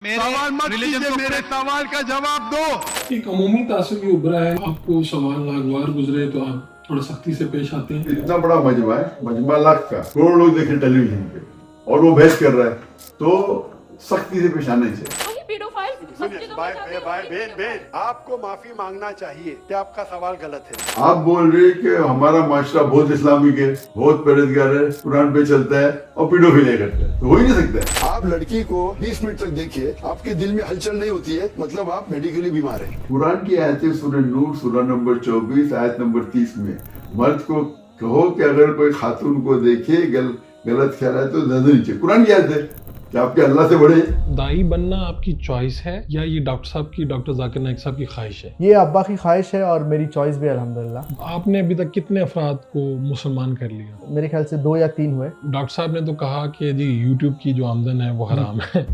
सवाल मत कीजिए, मेरे सवाल का जवाब दो। एक अमूमी तासुर भी उभरा है। आपको सवाल नागवार गुजरे तो आप थोड़ा सख्ती से पेश आते हैं। इतना बड़ा मजमा है, मजमा लाख का, करोड़ लोग देखे टेलीविजन पे और वो बहस कर रहा है, तो सख्ती से पेश आना ही चाहिए। बेन, आपको माफी मांगना चाहिए कि आपका सवाल गलत है। आप बोल रहे कि हमारा माशरा बहुत इस्लामिक है, बहुत परहेजगार है, कुरान पे चलता है और पीडोफिलिया करता है, तो हो ही नहीं सकता। आप लड़की को 20 मिनट तक देखिए, आपके दिल में हलचल नहीं होती है, मतलब आप मेडिकली बीमार हैं। कुरान की आयतें सूरह नूर सूरह नंबर 24 आयत नंबर 30 में मर्द को कहो कि अगर कोई खातून को देखे गलत ख्याल है तो नजर नीचे। कुरान की आयत है कि आपके अल्लाह से बड़े। दाई बनना आपकी चॉइस है या ये डॉक्टर जाकिर नाइक साहब की ख्वाहिश है? ये अब्बा की ख्वाहिश है और मेरी चॉइस भी अल्हम्दुलिल्लाह। आपने अभी तक कितने अफराद को मुसलमान कर लिया? मेरे ख्याल से 2 या 3 हुए। डॉक्टर साहब ने तो कहा कि जी यूट्यूब की जो आमदन है वो हराम है।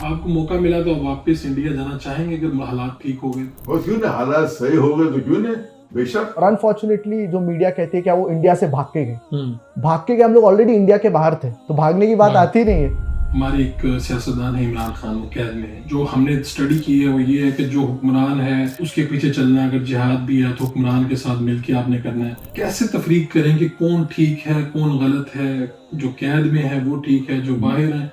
आपको मौका मिला तो वापस इंडिया जाना चाहेंगे अगर हालात ठीक हो गए? और क्यों नहीं, हालात सही हो गए तो क्यों नहीं, बेशक। और अनफॉर्चुनेटली जो मीडिया कहती है कि वो इंडिया से भाग के गए, हम लोग ऑलरेडी इंडिया के बाहर थे, तो भागने की बात आती नहीं है। हमारे एक सियासतदान है इमरान खान, वो कैद में है। जो हमने स्टडी की है वो ये है कि जो हुक्मरान है उसके पीछे चलना, अगर जिहाद भी है तो हुक्मरान के साथ मिलके आपने करना है। कैसे तफरीक करें कि कौन ठीक है कौन गलत है? जो कैद में है वो ठीक है, जो बाहर है।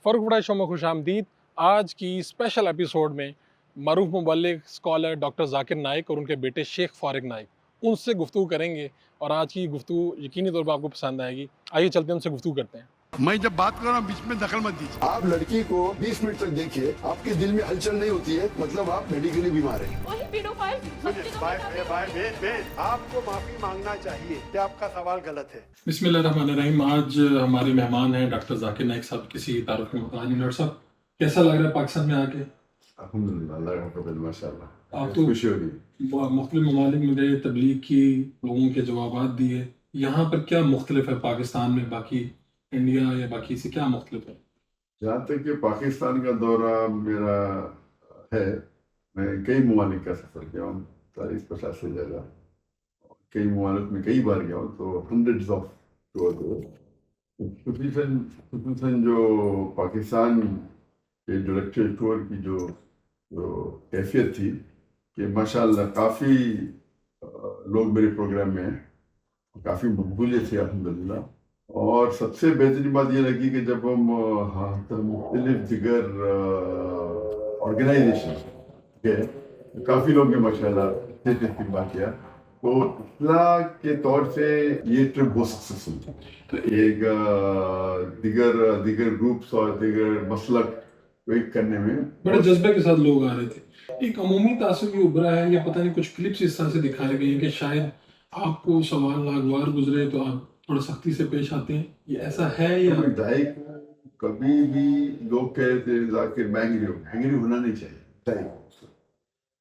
फ़र्क बड़ा शो में खुश आमदीद। आज की स्पेशल एपिसोड में मरूफ मुबल्लिग स्कॉलर डॉक्टर जाकिर नाइक और उनके बेटे शेख फारिक नाइक, उनसे गुफ्तगू करेंगे और आज की गुफ्तगू यकीनी तौर पर आपको पसंद आएगी। आइए चलते हैं, उनसे गुफ्तगू करते हैं। मैं जब बात कर रहा हूँ बीच में दखल मत दीजिए। आप लड़की को 20 मिनट तक देखिए, आपके दिल में हलचल नहीं होती है, मतलब आप मेडिकली बीमार हैं। वही पेडोफाइल बेन, आपको माफी मांगना चाहिए कि आपका सवाल गलत है। बिस्मिल्लाहिर्रहमानिर्रहीम। आज हमारे मेहमान हैं डॉक्टर जाकिर नाइक साहब। किसी तारुफ में बता नहीं। डॉक्टर साहब, कैसा लग रहा है पाकिस्तान में आके? अल्हम्दुलिल्लाह, अल्लाह का फजल, माशाअल्लाह। आप तो खुशी हो रही। मुख्तलिफ ममालिक में गए, तबलीग की, लोगों के जवाबात दिए। यहाँ पर क्या मुख्तलिफ है पाकिस्तान में बाकी इंडिया या बाकी से क्या मुख्तलिफ है? जहाँ तक कि पाकिस्तान का दौरा मेरा है, मैं कई ममालिक का सफ़र किया हूँ, 40-50 से ज़्यादा, कई ममालिक में कई बार गया हूँ, तो हंड्रेड्स ऑफ टूर। खुसूसन जो पाकिस्तान के डायरेक्टर टूर की जो कैफियत थी कि माशाअल्लाह काफ़ी लोग मेरे प्रोग्राम में हैं, काफ़ी मकबूलियत थी अल्हम्दुलिल्लाह। और सबसे बेहतरीन बात ये लगी कि जब हम मुख्तलिफ दिगर ऑर्गेनाइजेशन के काफ़ी लोग ने माशाल्लाह इस्तेमाल किया, तो इस्लाह के तौर से ये ट्रिप बहुत सक्सेसफुल थी। तो एक दिगर ग्रुप्स और दिगर मसलक वेट करने में बड़े जज्बे के साथ लोग आ रहे थे। एक अमूमी तासुर भी उभरा है, या पता नहीं कुछ क्लिप्स इस तरह से दिखाए गए हैं कि शायद आपको सवाल नागवार गुजरे तो आप थोड़ा सख्ती से पेश आते हैं। ये ऐसा है या? दाई को कभी भी लोग कहते हैं जाकिर एंग्री होना नहीं चाहिए दाई को,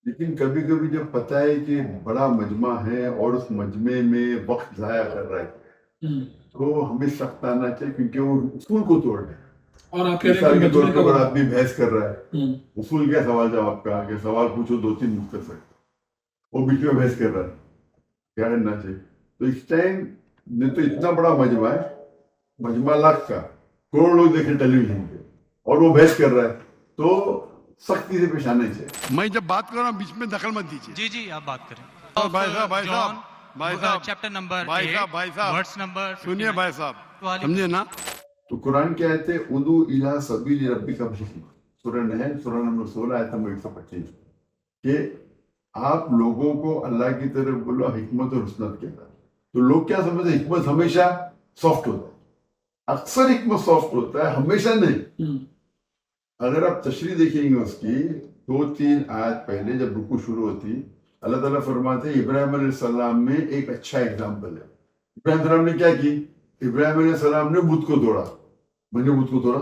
लेकिन कभी कभी जब पता है कि बड़ा मजमा है और उस मजमे में वक्त ज़ाया कर रहा है तो हमें सख्त आना चाहिए, क्योंकि वो उसूल को तोड़ रहे हैं। और आप कह रहे हैं कि तौर पर बड़ा आदमी बहस कर रहा है, उसूल क्या सवाल जवाब का, कि सवाल पूछो 2-3 मुख्तसर, वो बीच में बहस कर रहा है, क्या करना चाहिए? तो इस टाइम नहीं तो इतना बड़ा मजमा है, मजमा लाख का, करोड़ लोग देखे टेलीविजन पे और वो बहस कर रहा है, तो सख्ती से पेश आना ही चाहिए। मैं जब बात कर रहा हूँ बीच में दखल मत दीजिए। जी जी आप बात करें। भाई साहब चैप्टर नंबर भाई साहब वर्ड्स नंबर सुनिए भाई साहब, समझे ना? तो कुरान क्या कहते हैं, उदू इला सबील रब्बिका बिहिकमा, सूरह नहल सूरह नंबर 16 आयत नंबर 125, कि आप लोगों को अल्लाह की तरफ बोलो हिकमत और हुस्नत के साथ। तो लोग क्या समझते हैं, हिकमत हमेशा सॉफ्ट होता है, अक्सर हिकमत सॉफ्ट होता है, हमेशा नहीं। अगर आप तशरीह देखेंगे उसकी 2-3 आयत पहले जब रुकू शुरू होती, अल्लाह ताला फरमाते हैं इब्राहिम अलैहिस्सलाम में एक अच्छा एग्जाम्पल है। इब्राहिम सलाम ने क्या की? इब्राहिम अलैहिस्सलाम ने बुत को तोड़ा। मैंने बुत को तोड़ा,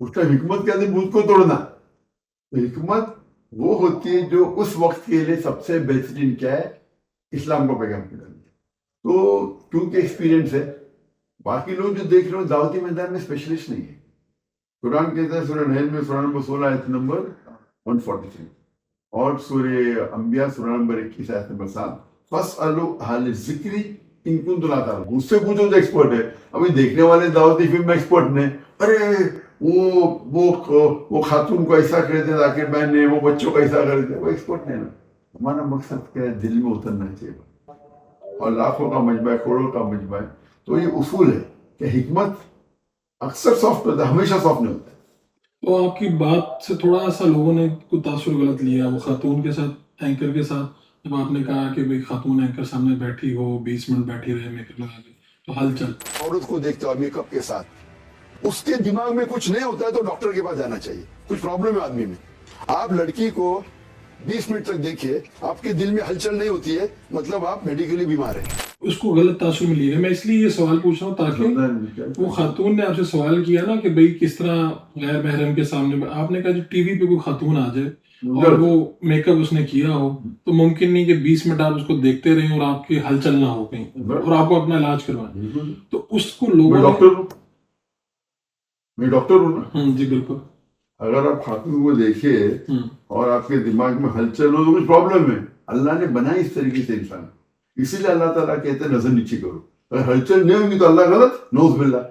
उसका हिकमत क्या थी? बुत को तोड़ना। तो हिकमत वो होती है जो उस वक्त के लिए सबसे बेहतरीन क्या है, इस्लाम को पैगाम करना। तो क्योंकि एक्सपीरियंस है, बाकी लोग जो देख रहे हो दावती मैदान में स्पेशलिस्ट नहीं है। कुरान कहता है सूरह नहल में सूरह नंबर 16 आयत नंबर 143 और सूरह अंबिया सूरह नंबर 21 आयत नंबर 7, फस्अलू अहल ज़िक्री इनकुन तो लाता हूँ उससे पूछो जो एक्सपर्ट है। अभी देखने वाले दावती फिल्म एक्सपर्ट ने अरे वो खातून को ऐसा कर दे जाकिर मैन ने, वो बच्चों को ऐसा कर दे, वो एक्सपर्ट नहीं ना। हमारा मकसद क्या है, दिल में उतरना चाहिए। और लाखों का मजमा है, करोड़ों का मजमा है। तो ये उसूल है कि हिकमत अक्सर सॉफ्ट होता है, हमेशा सॉफ्ट नहीं होता है। तो आपकी बात से थोड़ा सा लोगों ने कुछ तासुर गलत लिया, वो खातून के साथ, एंकर के साथ, जब आपने कहा कि भाई खातून एंकर सामने बैठी हो, 20 मिनट बैठी रहे मेकअप लगा के, तो हलचल। औरत को देखते हो मेकअप के साथ, उसके दिमाग में कुछ नहीं होता है तो डॉक्टर के पास जाना चाहिए। कुछ प्रॉब्लम है आदमी में। आप लड़की को 20 मिनट तक देखिए, आपके दिल में हलचल नहीं होती है, मतलब आप मेडिकली बीमार हैं। उसको गलत तासुर में लिया। मैं इसलिए ये सवाल पूछ रहा हूँ ताकि वो खातून ने आपसे सवाल किया ना कि भाई किस तरह गैर महरम के सामने, आपने कहा जो टीवी पे कोई खातून आ जाए और वो मेकअप उसने किया हो तो मुमकिन नहीं कि 20 मिनट आप उसको देखते रहें और आपकी हलचल ना हो कहीं और आपको अपना इलाज करवाएं। तो उसको लोगों मैं डॉक्टर हूँ ना। जी बिल्कुल। अगर आप खातून को देखिए और आपके दिमाग में हलचल हो तो कुछ प्रॉब्लम है। अल्लाह ने बनाई इस तरीके से इंसान, इसीलिए अल्लाह ताला कहते हैं नजर नीचे करो। अगर हलचल नहीं होगी तो अल्लाह गलत, नौज़ बिल्लाह।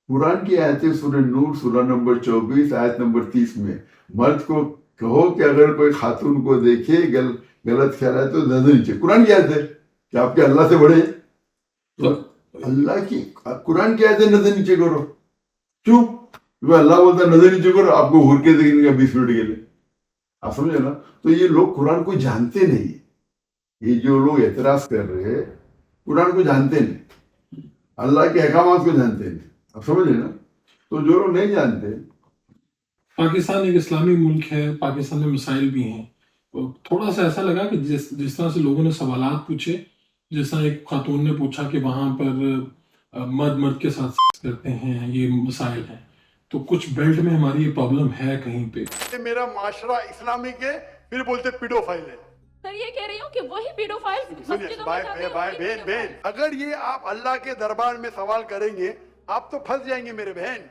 कुरान की आयतें सूरह नूर सूरह नंबर 24 आयत नंबर 30 में मर्द को कहो कि अगर कोई खातून को देखे गलत ख्याल है तो नजर नीचे। कुरान की आयत है कि आपके अल्लाह से बड़े, तो अल्लाह की कुरान की आयत है नजर नीचे करो। क्यों? अल्लाह बोलता है नजर नीचे करो, आपको घूर के देखेंगे 20 मिनट के लिए। आप समझे ना? तो ये लोग कुरान को जानते नहीं। ये जो लोग एतराज कर रहे हैं कुरान को जानते नहीं, अल्लाह के अहकामात को जानते नहीं। आप समझे ना? तो जो लोग नहीं जानते, पाकिस्तान एक इस्लामी मुल्क है, पाकिस्तान में मसाइल भी हैं, तो थोड़ा सा ऐसा लगा कि जिस तरह से लोगों ने सवालात पूछे, जिस तरह एक खातून ने पूछा कि वहां पर मर्द के साथ करते हैं, ये मसाइल हैं, तो कुछ बेल्ट में हमारी ये प्रॉब्लम है कहीं पे। मेरा माशरा इस्लामिक है, फिर बोलते पीडोफाइल है। सर ये कह रही हूँ कि वही पीडोफाइल बहन, अगर ये आप अल्लाह के दरबार में सवाल करेंगे आप तो फंस जाएंगे मेरे बहन।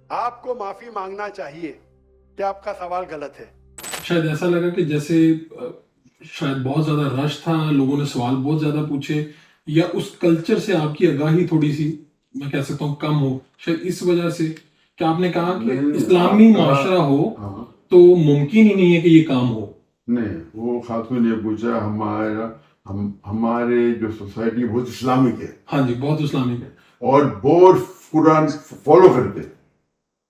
आपको माफी मांगना चाहिए कि आपका सवाल गलत है। शायद ऐसा लगा कि जैसे शायद बहुत ज्यादा रश था, लोगों ने सवाल बहुत ज्यादा पूछे, या उस कल्चर से आपकी आगाही थोड़ी सी, मैं कह सकता हूँ, कम हो, शायद इस वजह से कि आपने कहा कि इस्लामी माशरा हो तो मुमकिन ही नहीं है कि ये काम हो। नहीं, वो खातून ने पूछा हमारे जो सोसाइटी बहुत इस्लामिक है। हाँ जी, बहुत इस्लामिक है और बहुत कुरान फॉलो करते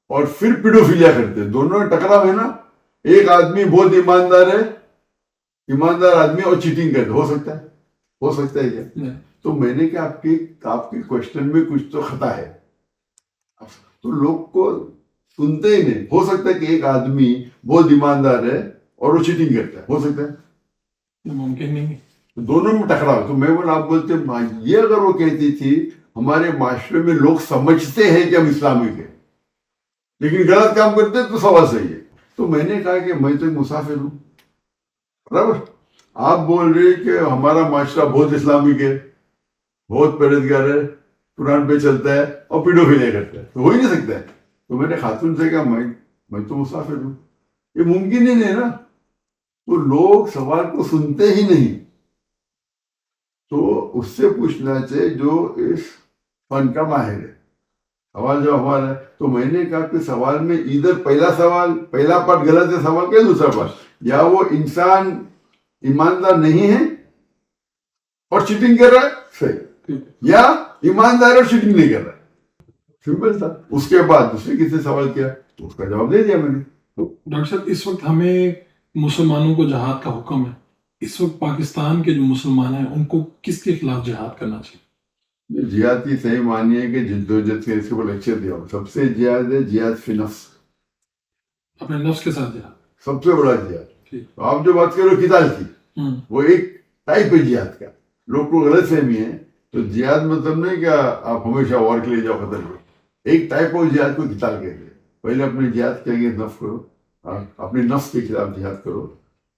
और फिर पीडोफिलिया करते, दोनों में टकराव है ना। एक आदमी बहुत ईमानदार है, ईमानदार आदमी, और चीटिंग करते, हो सकता है क्या? तो मैंने कहा आपके क्वेश्चन में कुछ तो खता है। तो लोग को सुनते ही नहीं। हो सकता है कि एक आदमी बहुत ईमानदार है और वो चीटिंग करता है, हो सकता है, मुमकिन नहीं। दोनों में टकराव। तो मैं बोला, आप बोलते ये अगर वो कहती थी हमारे माशरे में लोग समझते हैं कि हम इस्लामिक है लेकिन गलत काम करते हैं, तो सवाल सही है। तो मैंने कहा कि मैं तो मुसाफिर हूं, बराबर। आप बोल रहे कि हमारा माशरा बहुत इस्लामिक है, बहुत परहेजगार है, कुरान पे चलता है और पीडोफिलिया करता है, तो हो ही नहीं सकता है। तो मैंने खातून से कहा मैं तो मुसाफिर हूं, ये मुमकिन ही नहीं ना। तो लोग सवाल को सुनते ही नहीं। तो उससे पूछना चाहिए जो इस फन का माहिर है। सवाल जो हमारा है, तो मैंने कहा कि सवाल में इधर पहला पार्ट गलत है सवाल का, दूसरा पार्ट, या वो इंसान ईमानदार नहीं है और चीटिंग कर रहा है, सही, या ईमानदार और चीटिंग नहीं कर रहा है, सिंपल था। उसके बाद दूसरे किसी सवाल किया तो उसका जवाब दे दिया मैंने। डॉक्टर साहब, इस वक्त हमें मुसलमानों को जिहाद का हुक्म है, इस वक्त पाकिस्तान के जो मुसलमान हैं उनको किसके खिलाफ जिहाद करना चाहिए? जिहाद की सही मानी है कि जिद्दोजहद के इसके ऊपर लेक्चर दिया। सबसे जिहाद है जिहाद फी नफ्स, अपने नफ्स के साथ जिहाद, सबसे बड़ा जिहाद। तो आप जो बात करो किताल की, वो एक टाइप है जिहाद का। लोग को गलत फहमी है। तो जिहाद मतलब नहीं क्या आप हमेशा वॉर के लिए जाओ, खतर करो। एक टाइप ऑफ जिहाद को किताल कहते हैं। पहले अपने जिहाद के आगे नफ्स करो, अपने नफ्स के खिलाफ जिहाद करो,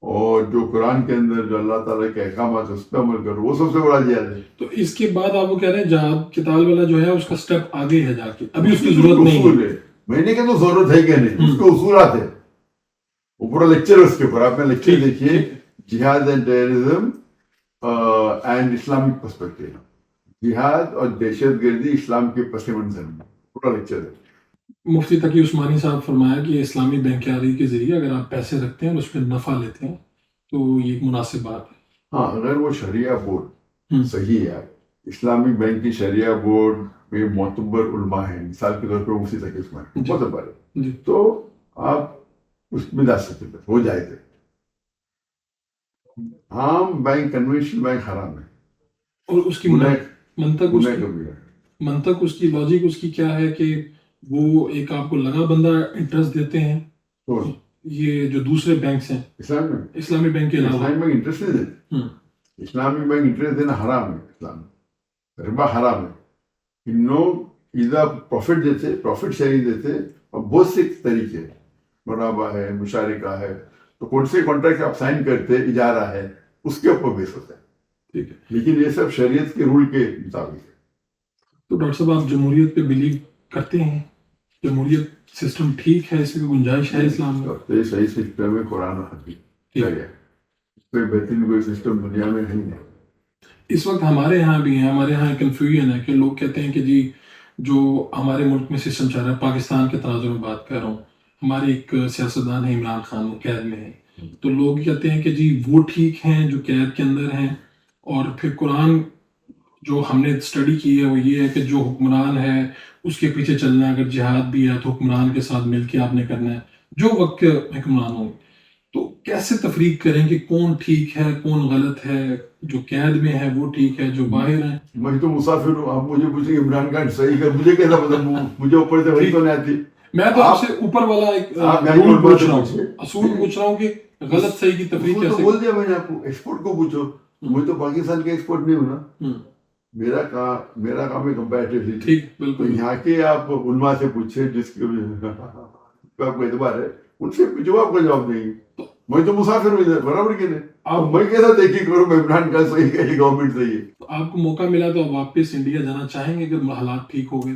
और जो कुरान के अंदर जो अल्लाह ताला के अहकाम है उस पर अमल करो, वो सबसे बड़ा जिहाद है। तो इसके बाद आप वो कह रहे हैं जिहाद किताल वाला जो है उसका स्टेप आगे है जाके, अभी उसकी जरूरत नहीं है। मैंने कहा तो जरूरत है क्या नहीं, उसके उसूलात है, वो पूरा लेक्चर है उसके ऊपर। आपने लेक्चर देखिए, जिहाद and terrorism and Islamic perspective, जिहाद और दहशतगर्दी इस्लाम के पस मंजर में पूरा लेक्चर है। मुफ्ती तकी उस्मानी साहब फरमाया कि इस्लामी बैंकियारी के जरिए अगर आप पैसे रखते हैं और उसमें नफ़ा लेते हैं तो ये एक मुनासिब बात है। हाँ, अगर वो शरिया बोर्ड हम्म। सही है, इस्लामिक बैंक की शरिया बोर्ड में मोतबर उलमा है, मिसाल के तौर पर मुफ्ती तकी उस्मानी जी। मोतबर है, जी। तो आप उसमें जा सकते थे, हो जाए थे। आम बैंक, कन्वेंशनल बैंक हराम है, और उसकी गुनाह मंतक गुनाह उसकी कबीरा है। मंतक उसकी लॉजिक उसकी क्या है कि वो एक आपको लगा बंदा इंटरेस्ट देते हैं, तो ये जो दूसरे बैंक्स हैं इस्लाम में इस्लामी बैंक के अलावा। इस्लामिक बैंक इंटरेस्ट नहीं देते, हम्म। इस्लामिक बैंक इंटरेस्ट देना हराम है, इस्लाम में रिबा हराम है। इन लोग इधर प्रॉफिट देते, प्रॉफिट शेयरिंग देते, और बहुत से तरीके हैं, मुराबा है, मुशारिका है, तो कौन से कॉन्ट्रैक्ट आप साइन करते, इजारा है, उसके ऊपर बेस होता है। ठीक है, लेकिन ये सब शरीयत के रूल के मुताबिक है। तो डॉक्टर साहब आप जमहूरियत पे बिलीव करते हैं? जमहूरियत सिस्टम ठीक है, इसमें कोई गुंजाइश है इस्लाम में? तो ये सही सिस्टम है, कुरान और हदीस ठीक है। कोई बेहतरीन कोई सिस्टम दुनिया में नहीं है। इस वक्त हमारे यहाँ भी है, हमारे यहाँ कन्फ्यूजन है कि लोग कहते हैं कि जी जो हमारे मुल्क में सिस्टम चल रहा है, पाकिस्तान के तनाजुर में बात कर रहा हूँ, हमारे एक सियासतदान है इमरान खान, वो कैद में है, तो लोग कहते हैं कि जी वो ठीक हैं जो कैद के अंदर हैं, और फिर कुरान जो हमने स्टडी की है वो ये है कि जो हुक्मरान है उसके पीछे चलना है, अगर जिहाद भी है तो हुक्मरान के साथ मिलके आपने करना है, जो वक्त के हुक्मरान होंगे। तो कैसे तफरीक करें कि कौन ठीक है कौन गलत है? जो कैद में है वो ठीक है, जो बाहर है? मैं तो मुसाफिर हूँ, आप मुझे पूछेंगे इमरान खान सही कर, मुझे कैसा पता? मुझे ऊपर से वही तो नहीं आती। मैं तो आप- आपसे ऊपर वाला एक आप रूल मैं पूछ रहा हूँ, पूछिए। असूल पूछ रहा हूँ कि गलत सही की तफरीक उसको तो कैसे? बोल दिया मैंने आपको, एक्सपोर्ट को पूछो। मैं तो पाकिस्तान के एक्सपोर्ट नहीं हूँ ना, हम्म, मेरा काम है कंपैरेटिवली। ठीक, तो बिल्कुल। यहाँ के आप उलमा से पूछे जिसके आपको एतबार है, उनसे जो आपको जवाब देंगे। मैं तो मुसाफिर हूँ इधर, बराबर के नहीं। अब मैं कैसा देखी करूँ मैं इमरान खान सही है, गवर्नमेंट सही है? तो आपको मौका मिला तो आप वापस इंडिया जाना चाहेंगे अगर हालात ठीक हो गए?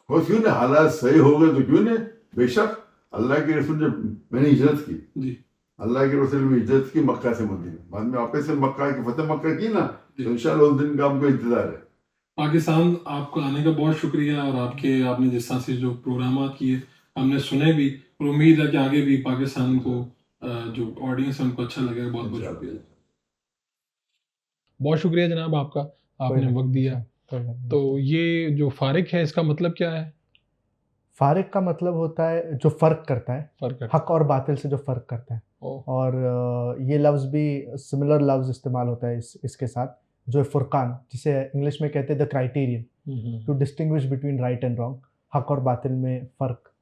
और क्यों नहीं, हालात सही हो गए तो क्यों नहीं, बेशक। अल्लाह के रसूल जब मैंने हिजरत की, जी, अल्लाह के रसूल में हिजरत की मक्का से मदीना, बाद में वापस से मक्का की फतेह मक्का की ना, तो इंशाल्लाह उस दिन का हमको इंतजार है। पाकिस्तान आपको आने का बहुत शुक्रिया, और आपने जिस तरह से जो प्रोग्राम किए हमने सुने भी, और उम्मीद है कि आगे भी पाकिस्तान को जो ऑडियंस है उनको अच्छा लगेगा। बहुत बहुत शुक्रिया। बहुत शुक्रिया जनाब आपका, आपने वक्त दिया। तो ये जो फारिक है इसका मतलब क्या है? फारिक का मतलब होता है जो फ़र्क करता है, फर्क हक और बातिल से जो फ़र्क करता है। और ये लफ्ज़ भी सिमिलर लफ्ज़ इस्तेमाल होता है इसके साथ, जो है फुरकान, जिसे इंग्लिश में कहते हैं the criterion to distinguish between right and wrong, हक और बातिल में फ़र्क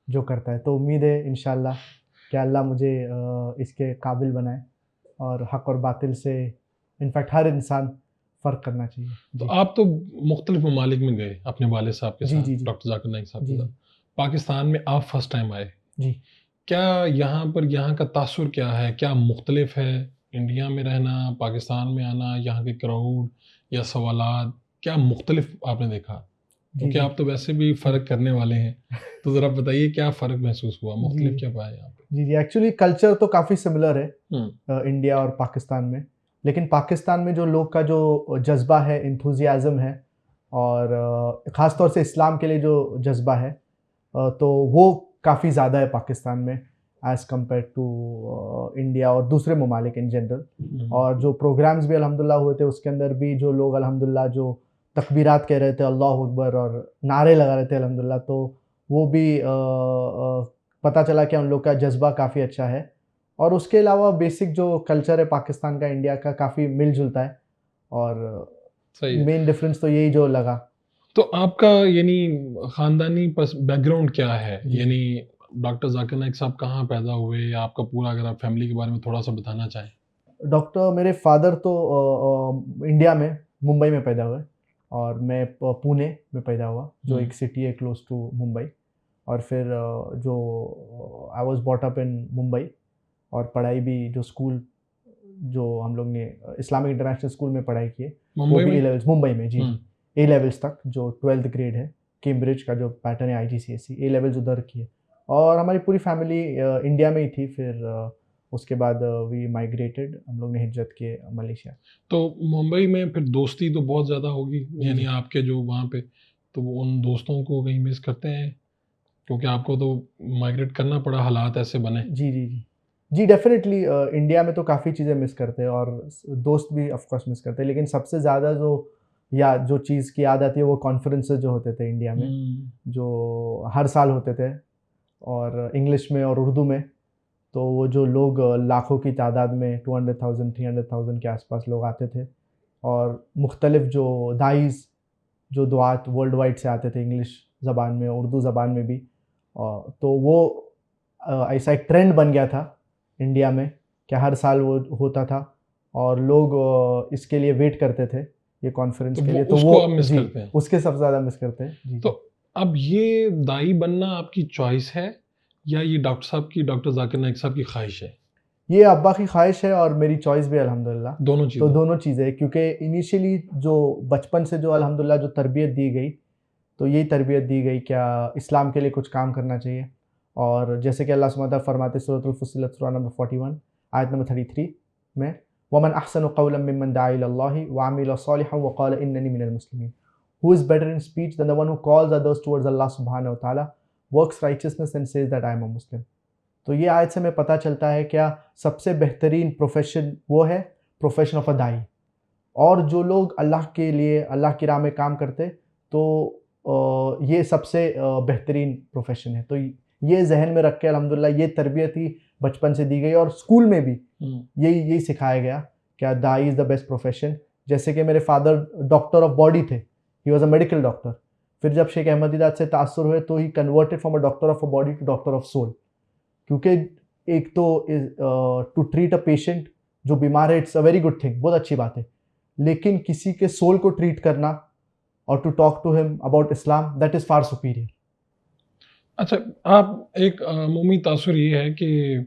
जो करता है। तो उम्मीद है इंशाल्लाह कि अल्लाह मुझे इसके काबिल बनाए, और हक और बातिल से इनफैक्ट हर इंसान फ़र्क करना चाहिए। तो आप तो मुख्तलिफ ममालिक में गए अपने वाले साहब के जी, साथ, जी, जी। डॉक्टर जाकिर नाइक साहब के जी, साथ। पाकिस्तान में आप फर्स्ट टाइम आए, जी। क्या यहाँ का तासुर क्या है? क्या मुख्तलिफ है इंडिया में रहना, पाकिस्तान में आना, यहाँ के क्राउड या सवालात, क्या मुख्तलिफ आपने देखा? क्योंकि जी। आप तो वैसे भी फ़र्क करने वाले हैं, तो ज़रा बताइए क्या फ़र्क महसूस हुआ, मुख्तलिफ जी। क्या पाया यहाँ पे? जी, एक्चुअली कल्चर तो काफ़ी सिमिलर है हम्म, इंडिया और पाकिस्तान में, लेकिन पाकिस्तान में जो लोग का जो जज्बा है, इंथुजियाज़म है, और ख़ास तौर से इस्लाम के लिए जो जज्बा है, तो वो काफ़ी ज़्यादा है पाकिस्तान में एज़ कम्पेयर टू इंडिया और दूसरे ममालिक इन जनरल। और जो प्रोग्राम्स भी अल्हम्दुलिल्लाह हुए थे, उसके अंदर भी जो लोग अल्हम्दुलिल्लाह जो तकबीरात कह रहे थे, अल्लाहु अकबर, और नारे लगा रहे थे अल्हम्दुलिल्लाह, तो वो भी पता चला कि उन लोग का जज्बा काफ़ी अच्छा है। और उसके अलावा बेसिक जो कल्चर है पाकिस्तान का इंडिया का काफ़ी मिल-जुलता है, और सही है। मेन डिफरेंस तो यही जो लगा। तो आपका यानी ख़ानदानी बैकग्राउंड क्या है? जी। यानी डॉक्टर जाकिर नाइक साहब कहाँ पैदा हुए, या आपका पूरा अगर आप फैमिली के बारे में थोड़ा सा बताना चाहें? डॉक्टर मेरे फादर तो इंडिया में मुंबई में पैदा हुए, और मैं पुणे में पैदा हुआ, जो एक सिटी है क्लोज टू मुंबई। और फिर जो I was bought up in Mumbai, और पढ़ाई भी जो स्कूल जो हम लोग ने इस्लामिक इंटरनेशनल स्कूल में पढ़ाई की है, वो मुंबई भी में? ए लेवल्स मुंबई में। जी, हम्म, ए लेवल्स तक, जो 12th ग्रेड है, कैम्ब्रिज का जो पैटर्न है IGCSE, ए लेवल्स उधर की है। और हमारी पूरी फैमिली इंडिया में ही थी। फिर उसके बाद वी माइग्रेटेड, हम लोग ने हिजरत किए मलेशिया। तो मुंबई में फिर दोस्ती तो बहुत ज़्यादा होगी, यानी आपके जो वहाँ पे, तो वो उन दोस्तों को कहीं मिस करते हैं, क्योंकि आपको तो माइग्रेट करना पड़ा, हालात ऐसे बने। जी जी जी जी, डेफिनेटली इंडिया में तो काफ़ी चीज़ें मिस करते हैं और दोस्त भी ऑफ कोर्स मिस करते हैं, लेकिन सबसे ज़्यादा जो चीज़ की याद आती है वो कॉन्फ्रेंसेस जो होते थे इंडिया में, जो हर साल होते थे और इंग्लिश में और उर्दू में। तो वो जो लोग लाखों की तादाद में 200,000 300,000 के आसपास लोग आते थे और मुख्तलिफ जो दाइस जो दुआत वर्ल्ड वाइड से आते थे, इंग्लिश ज़बान में उर्दू ज़बान में भी। तो वो ऐसा एक ट्रेंड बन गया था इंडिया में कि हर साल वो होता था और लोग इसके लिए वेट करते थे, ये कॉन्फ्रेंस के लिए। तो उसको वो आप मिस जी, करते हैं। उसके सबसे ज़्यादा मिस करते हैं जी। तो अब ये दाई बनना आपकी चॉइस है या ये डॉक्टर साहब की, डॉक्टर जाकिर नाइक साहब की ख्वाहिश है? ये अब्बा की ख्वाहिश है और मेरी चॉइस भी अल्हम्दुलिल्लाह। दोनों तो चीज़ें। दोनों चीज़ें हैं, क्योंकि इनिशियली जो बचपन से जो अल्हम्दुलिल्लाह जो तरबियत दी गई, तो यही तरबियत दी गई क्या इस्लाम के लिए कुछ काम करना चाहिए। और जैसे कि अल्लाह सुब्हानहू व तआला फरमाते सूरह फुस्सिलत सूरा नंबर 41 आयत नंबर 33 में, वमन अहसनु क़ौलन मिम्मन दआ इलल्लाहि व अमिल सालिहन व क़ाल इन्ननी मिनल मुस्लिमीन। Who is better in speech than the one who calls others towards Allah subhanahu wa ta'ala, works righteousness and says that I am a Muslim। तो ये आयत से हमें पता चलता है क्या सबसे बेहतरीन प्रोफेशन वो है प्रोफेशन ऑफ अ दाई। और जो लोग अल्लाह के लिए अल्लाह की राह में काम करते, तो ये सबसे बेहतरीन प्रोफेशन है। तो ये जहन में रख के अल्हम्दुलिल्लाह ये तरबियत ही बचपन से दी गई और स्कूल में भी यही सिखाया गया क्या thy is the best profession. जैसे कि मेरे फादर डॉक्टर ऑफ बॉडी थे, he was a medical doctor. फिर जब शेख अहमदीदाद से तासुर हुए तो he converted from a doctor of a body to doctor of soul. क्योंकि एक तो टू ट्रीट अ पेशेंट जो बीमार है, it's a very good thing, बहुत अच्छी बात है, लेकिन किसी के सोल को ट्रीट करना और to talk to him about Islam, that is far superior. अच्छा, आप एक अमूमी तासुर ये है कि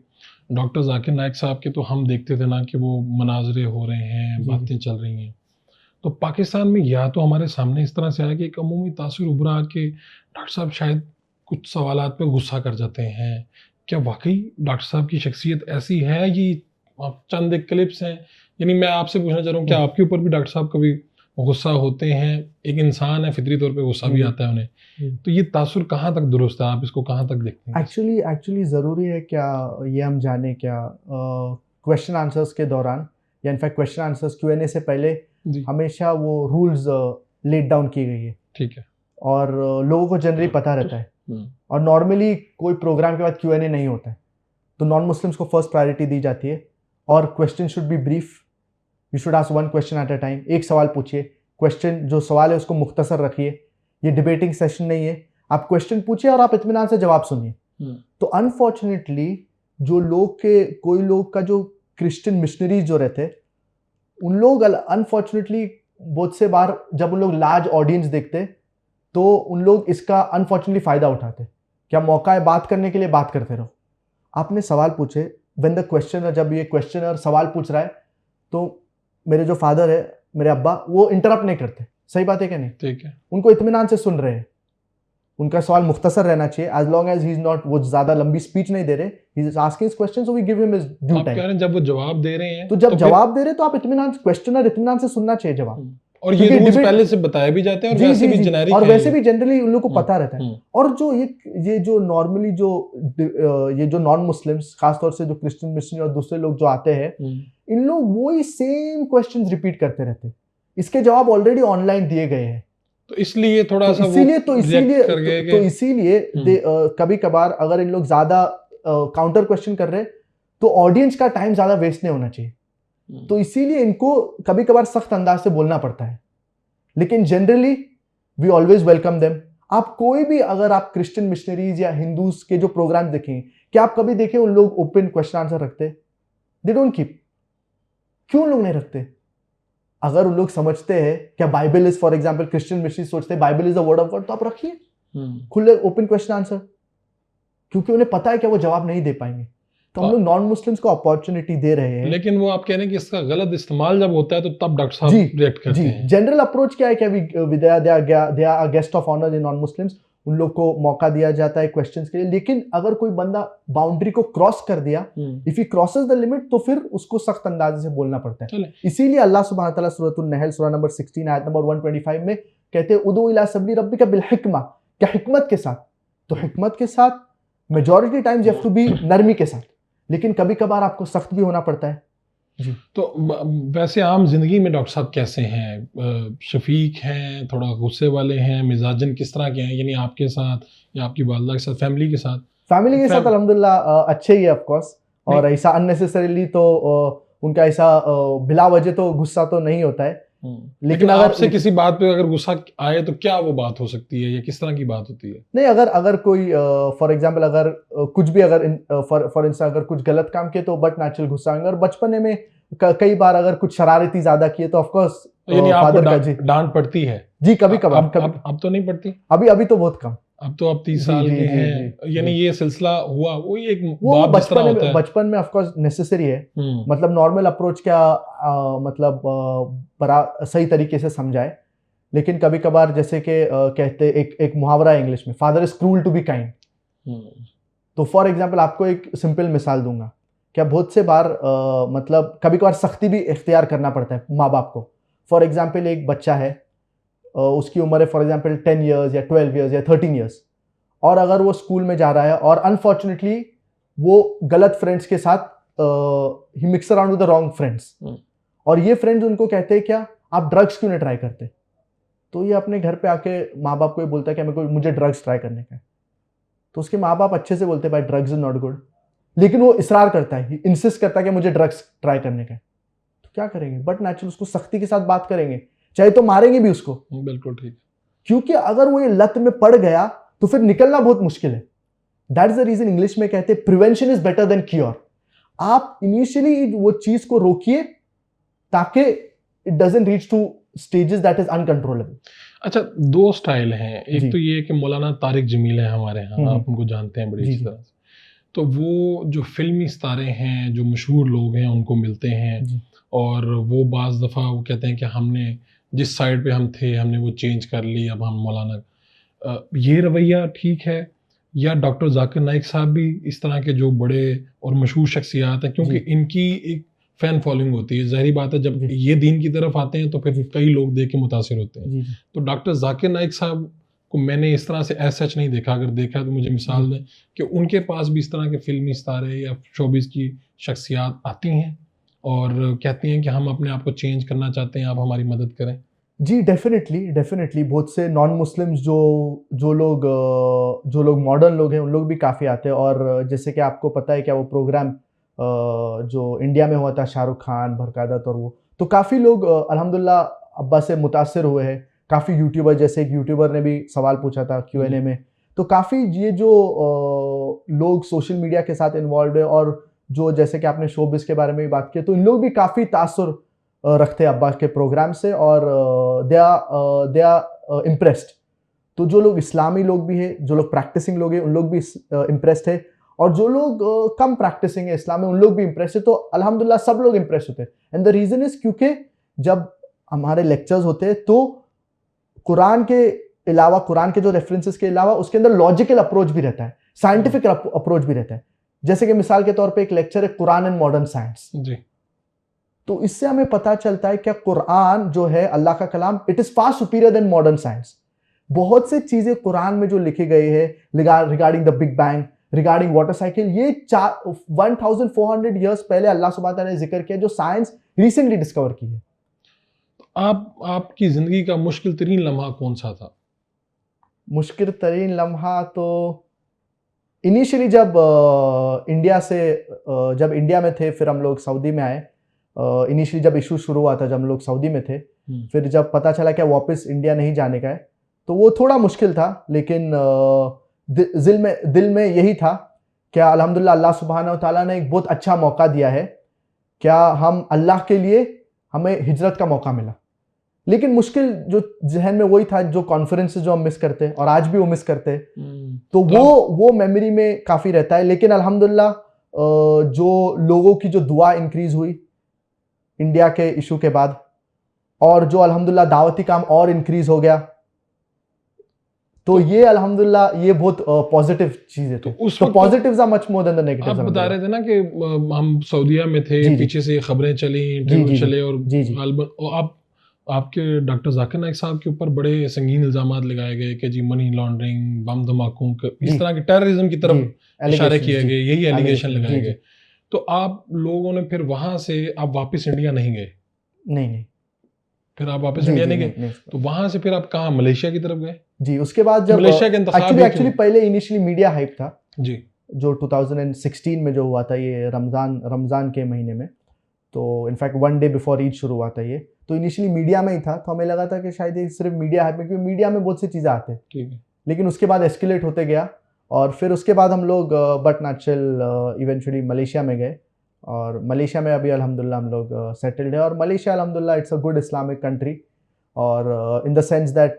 डॉक्टर जाकिर नाइक साहब के तो हम देखते थे ना कि वो मनाजरे हो रहे हैं, बातें चल रही हैं, तो पाकिस्तान में या तो हमारे सामने इस तरह से आया कि एक अमूमी तासुर उभरा कि डॉक्टर साहब शायद कुछ सवालात पे गुस्सा कर जाते हैं। क्या वाकई डॉक्टर साहब की शख्सियत ऐसी है? ये आप चंद एक क्लिप्स हैं, यानी मैं आपसे पूछना चाह रहा हूँ क्या आपके ऊपर भी डॉक्टर साहब कभी गुस्सा होते हैं? एक इंसान है, फितरी तौर पे गुस्सा भी आता है उन्हें, तो ये तासुर कहाँ तक दुरुस्त है, आप इसको कहाँ तक देखते हैं? एक्चुअली ज़रूरी है क्या ये हम जाने क्या क्वेश्चन आंसर्स के दौरान या इनफैक्ट क्वेश्चन आंसर्स Q&A से पहले हमेशा वो रूल्स लेट डाउन की गई है, ठीक है, और लोगों को जनरली पता रहता है। और नॉर्मली कोई प्रोग्राम के बाद Q&A नहीं होता है, तो नॉन मुस्लिम्स को फर्स्ट प्रायोरिटी दी जाती है और question should be brief. You should ask one question at a time, एक सवाल पूछिए, क्वेश्चन जो सवाल है उसको मुख्तसर रखिए, ये डिबेटिंग सेशन नहीं है, आप क्वेश्चन पूछिए और आप इत्मीनान से जवाब सुनिए। तो अनफॉर्चुनेटली कोई लोग का जो क्रिश्चियन मिशनरीज जो रहते, उन लोग अनफॉर्चुनेटली बहुत से बार जब उन लोग लार्ज ऑडियंस देखते तो उन लोग इसका अनफॉर्चुनेटली फ़ायदा उठाते। क्या मौका है बात करने के लिए, बात करते रहो। आपने सवाल पूछे, व्हेन द क्वेश्चनर, जब ये क्वेश्चनर सवाल पूछ रहा है तो मेरे जो फादर है, मेरे अब्बा, वो इंटरप्ट नहीं करते। सही बात है क्या नहीं? ठीक है, उनको इत्मीनान से सुन रहे हैं, उनका सवाल मुख्तसर रहना चाहिए, as long as he is not, वो ज़्यादा लंबी स्पीच नहीं दे रहे, he is asking his question, so we give him his due आप कह टाइम। रहे हैं जब वो जवाब दे रहे हैं तो जब फिर- जवाब दे रहे तो आप इत्मीनान, क्वेश्चनर इत्मीनान से सुनना चाहिए जवाब। और ये क्योंकि रूल्स debate- पहले से बताए भी जाते हैं और जी, वैसे जी, भी जी, जेनेरिक और है वैसे ये। भी जनरली उन लोग को पता रहता है। हम्म। और जो ये जो नॉर्मली ये जो नॉन मुस्लिम्स, खासतौर से जो क्रिश्चियन मिशनरी और दूसरे लोग जो आते हैं, इन लोग वही सेम क्वेश्चंस रिपीट करते रहते हैं, इसके जवाब ऑलरेडी ऑनलाइन दिए गए हैं। तो इसलिए थोड़ा सा इसीलिए कभी कभार अगर इन लोग ज्यादा काउंटर क्वेश्चन कर रहे हैं तो ऑडियंस का टाइम ज्यादा वेस्ट नहीं होना चाहिए, तो इसीलिए इनको कभी कभार सख्त अंदाज से बोलना पड़ता है, लेकिन generally we always welcome them. आप कोई भी, अगर आप क्रिश्चियन मिशनरीज या हिंदूज के जो प्रोग्राम देखें, क्या आप कभी देखें उन लोग ओपन क्वेश्चन आंसर रखते? They don't keep. क्यों लोग नहीं रखते? अगर उन लोग समझते हैं क्या Bible is, for example Christian missionary सोचते हैं Bible is the word of God, तो आप रखिए खुले ओपन क्वेश्चन आंसर, क्योंकि उन्हें पता है कि वो जवाब नहीं दे पाएंगे। तो हम लोग नॉन मुस्लिम्स को अपॉर्चुनिटी दे रहे हैं। लेकिन वो आप कह रहे हैं कि इसका गलत इस्तेमाल जब होता है तो तब डॉक्टर साहब रिएक्ट करते हैं। जनरल अप्रोच क्या है कि they are guest of honour in non Muslims, उन लोग को मौका दिया जाता है क्वेश्चंस के लिए। लेकिन अगर कोई बंदा बाउंड्री को क्रॉस कर दिया, if he crosses the limit, तो फिर उसको सख्त अंदाजे से बोलना पड़ता है। इसीलिए अल्लाह सुब्हानहू व तआला सूरह अन-नहल सूरह नंबर 16 आयत नंबर 125 में कहते हैं उदू इला सबली रब्बिका बिल हिकमा, क्या हिकमत के साथ। तो हिकमत के साथ majority times you have to be नरमी के साथ, लेकिन कभी कभार आपको सख्त भी होना पड़ता है। जी। तो वैसे आम जिंदगी में डॉक्टर साहब कैसे हैं? शफीक हैं, थोड़ा गुस्से वाले हैं, मिजाजन किस तरह के हैं, यानी आपके साथ या आपकी वालदा के साथ, फैमिली के साथ? फैमिली के साथ अल्हम्दुलिल्लाह अच्छे ही है ऑफ कोर्स, और ऐसा अननेसेसरीली तो उनका ऐसा बिला वजह तो गुस्सा तो नहीं होता है। लेकिन अगर आपसे किसी बात पे अगर गुस्सा आए तो क्या वो बात हो सकती है या किस तरह की बात होती है? नहीं, अगर कोई फॉर एग्जांपल अगर कुछ भी अगर फॉर इंस्टेंस अगर कुछ गलत काम किए तो बट नेचुरल गुस्सा आएंगे। और बचपन में कई बार अगर कुछ शरारती ज्यादा किए तो ऑफ कोर्स यानी आपको डांट पड़ती है? जी, कभी कभार। अब तो नहीं पड़ती? अभी तो बहुत कम। अब तो आप 30 साल के हैं, यानी ये सिलसिला हुआ वही एक वो बचपन में ऑफ कोर्स नेसेसरी है। मतलब नॉर्मल अप्रोच क्या मतलब बड़ा सही तरीके से समझाए। लेकिन कभी कभार जैसे कि कहते एक मुहावरा है इंग्लिश में, father is cruel to be kind. तो फॉर एग्जांपल आपको एक सिंपल मिसाल दूंगा, क्या बहुत से बार मतलब कभी कभार सख्ती भी इख्तियार करना पड़ता है माँ बाप को। फॉर एग्जांपल एक बच्चा है, उसकी उम्र है फॉर एग्जांपल 10 इयर्स या 12 इयर्स या 13 इयर्स, और अगर वो स्कूल में जा रहा है और अनफॉर्चुनेटली वो गलत फ्रेंड्स के साथ ही mix around with the wrong friends, और ये फ्रेंड्स उनको कहते हैं क्या आप ड्रग्स क्यों नहीं ट्राई करते, तो ये अपने घर पे आके माँ बाप को बोलता है कि मुझे ड्रग्स ट्राई करने का है। तो उसके माँ बाप अच्छे से बोलते हैं भाई ड्रग्स इज नॉट गुड, लेकिन वो इसरार करता है, इंसिस्ट करता है कि मुझे ड्रग्स ट्राई करने का है। तो क्या करेंगे, बट नेचुरल उसको सख्ती के साथ बात करेंगे, चाहे तो मारेंगे भी उसको। बिल्कुल ठीक। क्योंकि अगर वो ये लत में पड़ गया तो फिर निकलना बहुत मुश्किल है। That is the reason English में कहते हैं prevention is better than cure. आप इनिशियली वो चीज को रोकिए ताकि it doesn't reach to stages that is uncontrollable. अच्छा, दो स्टाइल हैं, एक तो ये कि मौलाना तारिक जमील है हमारे यहाँ, आप उनको जानते हैं बड़ी अच्छी तरह से। तो वो जो फिल्मी सितारे हैं, जो मशहूर लोग हैं, उनको मिलते हैं और वो बाज़ दफ़ा वो कहते हैं कि हमने जिस साइड पे हम थे हमने वो चेंज कर ली, अब हम मौलाना। ये रवैया ठीक है, या डॉक्टर जाकिर नाइक साहब भी इस तरह के जो बड़े और मशहूर शख्सियात हैं, क्योंकि इनकी एक फ़ैन फॉलोइंग होती है, ज़ाहिर बात है जब ये दीन की तरफ आते हैं तो फिर कई लोग देख के मुतासिर होते हैं। तो डॉक्टर जाकिर नाइक साहब को मैंने इस तरह से ऐसा नहीं देखा, अगर देखा तो मुझे मिसाल दें कि उनके पास भी इस तरह के फिल्मी सितारे या शोबिस की शख्सियात आती हैं और कहती हैं कि हम अपने आप को चेंज करना चाहते हैं, आप हमारी मदद करें। जी डेफिनेटली बहुत से नॉन मुस्लिम्स जो लोग मॉडर्न लोग हैं उन लोग भी काफ़ी आते हैं। और जैसे कि आपको पता है क्या वो प्रोग्राम जो इंडिया में हुआ था शाहरुख खान, बरकादत और वो, तो काफ़ी लोग अल्हम्दुलिल्लाह अब्बा से मुतासिर हुए हैं। काफ़ी यूट्यूबर, जैसे एक यूट्यूबर ने भी सवाल पूछा था Q&A में, तो काफ़ी ये जो लोग सोशल मीडिया के साथ इन्वॉल्व है और जो जैसे कि आपने शोबिस के बारे में भी बात की, तो इन लोग भी काफ़ी तासुर रखते हैं अब्बा के प्रोग्राम से और दे आर इम्प्रेस्ड। तो जो लोग इस्लामी लोग भी हैं, जो लोग प्रैक्टिसिंग लोग हैं, उन लोग भी इम्प्रेस्ड है, और जो लोग कम प्रैक्टिसिंग है इस्लाम में उन लोग भी इम्प्रेस है। तो अल्हम्दुलिल्लाह सब लोग इम्प्रेस होते हैं। एंड द रीज़न इज़ क्योंकि जब हमारे लेक्चर्स होते हैं तो कुरान के अलावा, कुरान के जो रेफरेंसेस के अलावा उसके अंदर लॉजिकल अप्रोच भी रहता है, साइंटिफिक अप्रोच भी रहता है। जैसे कि मिसाल के तौर पे एक लेक्चर है कुरान एंड मॉडर्न साइंस जी, तो इससे हमें पता चलता है कि कुरान जो है अल्लाह का कलाम, it is far superior than modern science. बहुत से चीजें कुरान में जो लिखी गई है regarding the big bang, regarding water cycle, ये 1400 ईयर्स पहले अल्लाह सुब्हानहू तआला ने जिक्र किया, जो साइंस रिसेंटली डिस्कवर की है। आपकी जिंदगी का मुश्किल तरीन लम्हा कौन सा था? मुश्किल तरीन लम्हा तो इनिशियली जब इंडिया में थे, फिर हम लोग सऊदी में आए। इनिशियली जब इशू शुरू हुआ था, जब हम लोग सऊदी में थे, फिर जब पता चला कि वापस इंडिया नहीं जाने का है, तो वो थोड़ा मुश्किल था। लेकिन दिल में यही था क्या अल्हम्दुलिल्लाह अल्लाह सुब्हानहू तआला ने एक बहुत अच्छा मौका दिया है, क्या हम अल्लाह के लिए हमें हिजरत का मौका मिला। लेकिन मुश्किल जो जहन में वही था, जो कॉन्फ्रेंसेस जो हम मिस करते हैं और आज भी वो मिस करते हैं, तो वो मेमोरी में काफ़ी रहता है। लेकिन अल्हम्दुलिल्लाह जो लोगों की जो दुआ इंक्रीज हुई इंडिया के इशू के बाद, और जो अल्हम्दुलिल्लाह दावती काम और इंक्रीज हो गया, तो ये अल्हम्दुलिल्लाह ये बहुत पॉजिटिव चीजें थे। उस तो वक्त positives are much more than the आप नेगेटिव्स। बता रहे थे ना कि हम सऊदीया में थे, जी, जी। पीछे से खबरें चली, जी, इंटरव्यू जी, चले और जी, जी। गालिबन और आपके डॉक्टर जाकिर नाइक साहब के ऊपर बड़े संगीन इल्जामात लगाए गए कि जी मनी लॉन्ड्रिंग, बम धमाकों इस जी। तरह के टेररिज्म की तरफ इशारे Allegations, किए जी। गए, यही एलिगेशन Allegations, लगाए जी, गए। तो आप लोगों ने फिर वहां से आप वापस इंडिया नहीं गए? नहीं नहीं फिर आप वापस जी इंडिया जी नहीं नहीं गए? नहीं तो वहां से फिर आप कहाँ, मलेशिया की तरफ गए? जी। उसके बाद जब मलेशिया के इंतखाब एक्चुअली ही एक्चुअली क्यों? पहले इनिशियली मीडिया हाइप था जी जो 2016 में जो हुआ था, ये रमज़ान के महीने में। तो इनफैक्ट 1 डे बिफोर ईद शुरू हुआ था ये। तो इनिशियली मीडिया में ही था, तो हमें लगा था कि शायद ये सिर्फ मीडिया हाइप में, क्योंकि मीडिया में बहुत सी चीज़ें आते हैं। ठीक है। लेकिन उसके बाद एस्केलेट होते गया और फिर उसके बाद हम लोग बट नेचुरल इवेंचुअली मलेशिया में गए। और मलेशिया में अभी अल्हम्दुलिल्लाह हम लोग सेटल्ड है। और मलेशिया अल्हम्दुलिल्लाह it's a good Islamic country, और in the sense that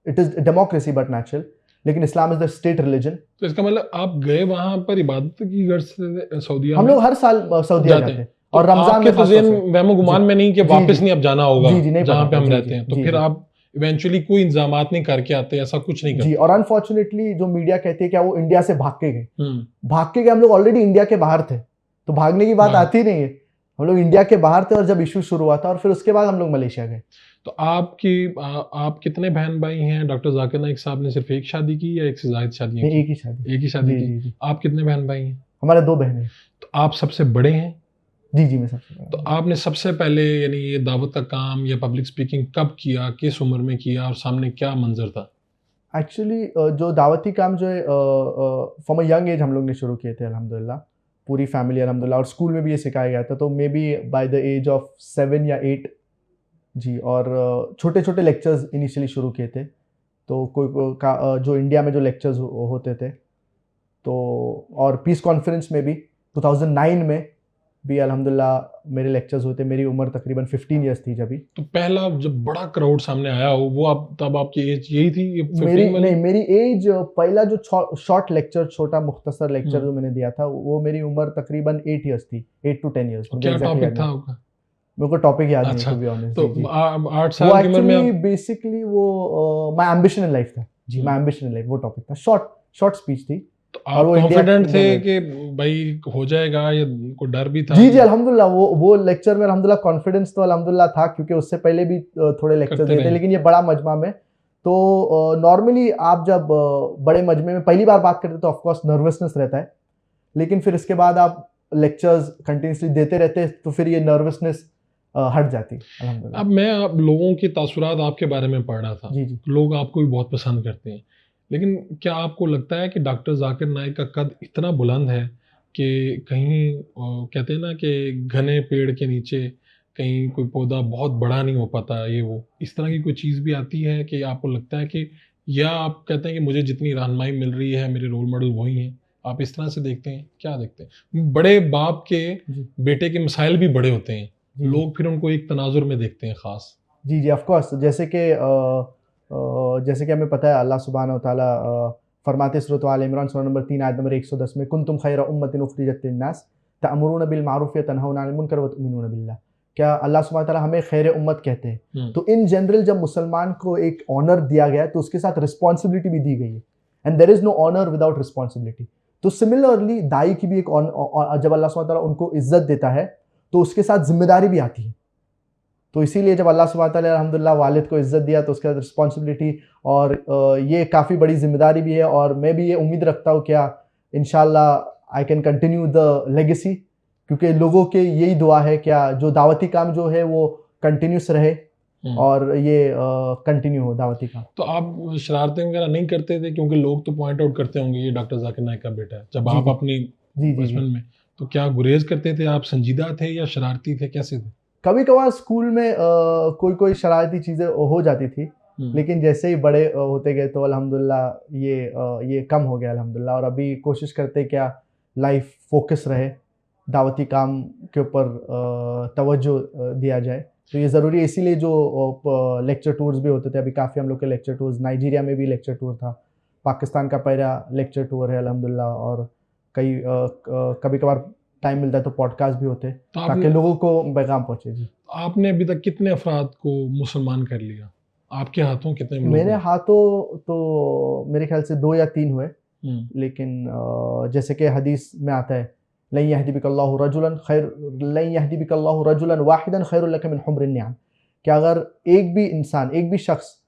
it is democracy but natural, लेकिन Islam is the state religion. तो इसका मतलब आप गए वहां पर इबादत की गर्ज से सऊदीया हम में? लोग हर साल सऊदीया जाते जाते हैं। हैं और रमज़ान आपके में तो खास तौर ज़हन से। वहमो गुमान जी। में नहीं कि जी, वापस जी। नहीं अब जाना होगा जी, जी, नहीं जहाँ पता पे था। हम जी, रहते जी, हैं, तो जी, फिर जी। आप इवेंचुअली कोई इंतजामात नहीं करके आते, ऐसा कुछ नहीं जी, करते? और अनफॉर्चुनेटली जो मीडिया कहती है कि वो इंडिया से भाग के गए, हम्म। हम लोग ऑलरेडी इंडिया के बाहर थे, तो भागने की बात हाँ। आती नहीं है। हम लोग इंडिया के बाहर थे और जब इशू शुरू हुआ था, और फिर उसके बाद हम लोग मलेशिया गए। तो आप कितने बहन भाई हैं? डॉक्टर जाकिर नाइक साहब ने सिर्फ एक शादी की या एक से ज्यादा शादियां नहीं, की? एक ही शादी। एक ही शादी जी, की। जी, जी। आप कितने बहन भाई हैं? हमारे 2 बहनें हैं। तो आप सबसे बड़े हैं? जी, जी, मैं सबसे तो बड़ा। आपने सबसे पहले यानी ये दावत का काम या पब्लिक स्पीकिंग कब किया, किस उम्र में किया और सामने क्या मंजर था? एक्चुअली जो दावती काम जो है फ्रॉम अ यंग एज हम लोग ने शुरू किए थे अल्हम्दुलिल्लाह, पूरी फैमिली अल्हम्दुलिल्लाह, और स्कूल में भी ये सिखाया गया था। तो maybe by the age of 7 या 8 जी। और छोटे छोटे लेक्चर्स इनिशियली शुरू किए थे। तो जो इंडिया में जो लेक्चर्स होते थे, तो और पीस कॉन्फ्रेंस में भी 2009 में भी अल्हम्दुलिल्लाह मेरे लेक्चर्स हुए थे। मेरी उम्र तकरीबन 15 ईयर्स थी जब भी। तो पहला जब बड़ा क्राउड सामने आया हो वो आप तब आपकी एज यही थी, ये 15 वाली? नहीं, मेरी एज पहला जो शॉर्ट लेक्चर, छोटा मुख्तसर लेक्चर जो मैंने दिया था, वो मेरी उम्र तकरीबन 8 ईयर्स थी, 8 to 10 ईयर्स। क्या टॉपिक था आपका? मेरे को टॉपिक याद नहीं, अच्छा, टू बी ऑनेस्ट। तो जी, जी। 8 वो साल की उम्र में एक्चुअली आप बेसिकली वो माय एम्बिशन इन लाइफ था जी। माय एम्बिशन इन लाइफ वो टॉपिक था, शॉर्ट स्पीच थी। तो और आप वो इंडिया कॉन्फिडेंट थे में- कि भाई हो जाएगा या कोई डर भी था? जी जी, अल्हम्दुलिल्लाह वो लेक्चर में अल्हम्दुलिल्लाह कॉन्फिडेंस तो अल्हम्दुलिल्लाह था, क्योंकि उससे पहले भी थोड़े लेक्चर करते दिए थे। रहे। लेकिन ये बड़ा मजमा में, तो नॉर्मली आप जब बड़े मजमे में पहली बार बात करते तो ऑफकोर्स नर्वसनेस रहता है, लेकिन फिर इसके बाद आप लेक्चर्स कंटिन्यूसली देते रहते तो फिर ये नर्वसनेस हट जाती अल्हम्दुलिल्लाह। अब मैं आप लोगों के तासुरात आपके बारे में पढ़ रहा था। जी जी। लोग आपको भी बहुत पसंद करते हैं, लेकिन क्या आपको लगता है कि डॉक्टर जाकिर नाइक का कद इतना बुलंद है कि कहीं कहते हैं ना कि घने पेड़ के नीचे कहीं कोई पौधा बहुत बड़ा नहीं हो पाता, ये वो इस तरह की कोई चीज़ भी आती है कि आपको लगता है कि, या आप कहते हैं कि मुझे जितनी रहनुमाई मिल रही है मेरे रोल मॉडल वही हैं? आप इस तरह से देखते हैं? क्या देखते हैं? बड़े बाप के जी। बेटे के मसाइल भी बड़े होते हैं, जी। लोग फिर उनको एक तनाजुर में देखते हैं ख़ास। जी जी, ऑफ कोर्स। जैसे कि हमें पता है अल्लाह सुब्हानहू व तआला फरमाते सूरत आल इमरान सूरा नंबर 3 आयत नंबर 110 में, कुंतुम खैरा उम्मतिन उखरिजत लिन्नास तअमुरूना बिल मारूफ व तनहौना अनिल मुनकर व तुमिनूना बिल्लाह। क्या अल्लाह सुब्हानहू व तआला हमें खैर उम्मत कहते हैं? तो इन जनरल जब मुसलमान को एक ऑनर दिया गया है तो उसके साथ रिस्पॉन्सिबिलिटी भी दी गई है, and there is no honour without responsibility. तो सिमिलरली दाई की भी एक जब अल्लाह सुब्हानहू व तआला उनको इज्जत देता है तो उसके साथ जिम्मेदारी भी आती है। तो इसीलिए जब अल्लाह सुब्हानहू व तआला अल्हम्दुलिल्लाह वालिद को इज्जत दिया तो उसके बाद रिस्पॉन्सिबिलिटी, और ये काफ़ी बड़ी जिम्मेदारी भी है। और मैं भी ये उम्मीद रखता हूँ क्या इंशाल्लाह I can continue the legacy, क्योंकि लोगों के यही दुआ है क्या जो दावती काम जो है वो कंटिन्यूस रहे और ये कंटिन्यू हो दावती काम। तो आप शरारतें वगैरह नहीं करते थे? क्योंकि लोग तो पॉइंट आउट करते होंगे ये डॉक्टर जाकिर नाइक का बेटा है, जब जी, आप जी। अपनी जी जी जी। बचपन में, तो क्या गुरेज करते थे आप? संजीदा थे या शरारती थे, कैसे थे? कभी कभार स्कूल में कोई शरारती चीज़ें हो जाती थी, लेकिन जैसे ही बड़े होते गए तो अल्हम्दुलिल्लाह ये कम हो गया अल्हम्दुलिल्लाह। और अभी कोशिश करते क्या लाइफ फोकस रहे, दावती काम के ऊपर तवज्जो दिया जाए, तो ये ज़रूरी है। इसीलिए जो लेक्चर टूर्स भी होते थे, अभी काफ़ी हम लोग के लेक्चर टूर्स, नाइजीरिया में भी लेक्चर टूर था, पाकिस्तान का पहला लेक्चर टूर है अल्हम्दुलिल्लाह, और कई कभी कभार टाइम मिलता है तो पॉडकास्ट भी होते हैं ताकि लोगों को पैगाम पहुँचे। जी। आपने अभी तक कितने अफराद को मुसलमान कर लिया? आपके हाथों कितने लोग मेरे हुए? हाथों तो मेरे ख्याल से 2 या 3 हुए, लेकिन जैसे कि हदीस में आता है लन यहदिबिकल्लाहु रजुलन वाहिदन खैरुल लक मिन हुम्रिन निअम, कि अगर एक भी इंसान, एक भी शख्स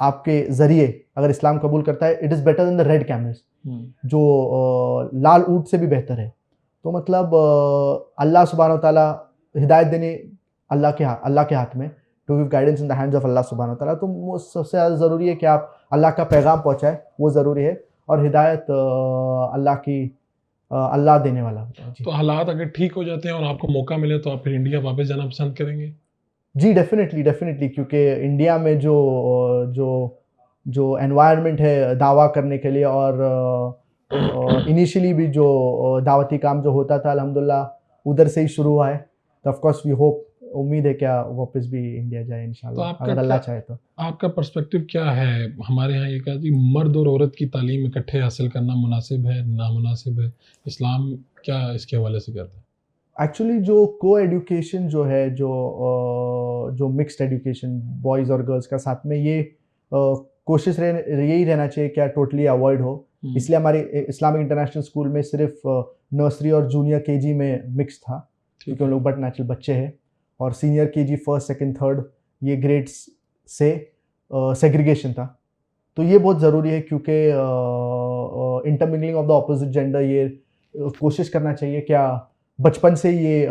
आपके ज़रिए अगर इस्लाम कबूल करता है, it is better than the red camels, जो लाल ऊँट से भी बेहतर है। तो मतलब अल्लाह सुब्हानहू व तआला हिदायत देने अल्लाह के हाथ में, to give guidance in the hands of Allah सुब्हानहू व तआला। तो वो सबसे ज़्यादा ज़रूरी है कि आप अल्लाह का पैगाम पहुँचाएं, वो ज़रूरी है, और हिदायत अल्लाह देने वाला होता है। जी तो हालात अगर ठीक हो जाते हैं और आपको मौका मिले तो आप फिर इंडिया वापस जाना पसंद करेंगे? जी, डेफिनेटली, क्योंकि इंडिया में जो एनवायरनमेंट है दावा करने के लिए, और इनिशियली भी जो दावती काम जो होता था अल्हम्दुलिल्लाह उधर से ही शुरू हुआ है। तो ऑफ कोर्स वी होप, उम्मीद है क्या वापस भी इंडिया जाए इंशाल्लाह, तो अगर अल्लाह चाहे तो। आपका पर्सपेक्टिव क्या है? हमारे यहाँ ये कहा कि मर्द और औरत की तालीम इकट्ठे हासिल करना मुनासिब है, नामुनासिब है? इस्लाम क्या इसके हवाले से कहता है? एक्चुअली जो को एजुकेशन जो है, जो मिक्स्ड एजुकेशन बॉयज़ और गर्ल्स का साथ में, ये कोशिश यही रहना चाहिए क्या टोटली अवॉइड हो। इसलिए हमारे इस्लामिक इंटरनेशनल स्कूल में सिर्फ नर्सरी और जूनियर केजी में मिक्स था, क्योंकि उन लोग बट नेचुरल बच्चे हैं, और senior KG first second third ये ग्रेड्स से सेग्रीगेशन था। तो ये बहुत ज़रूरी है, क्योंकि intermingling of the opposite gender, ये कोशिश करना चाहिए क्या बचपन से ये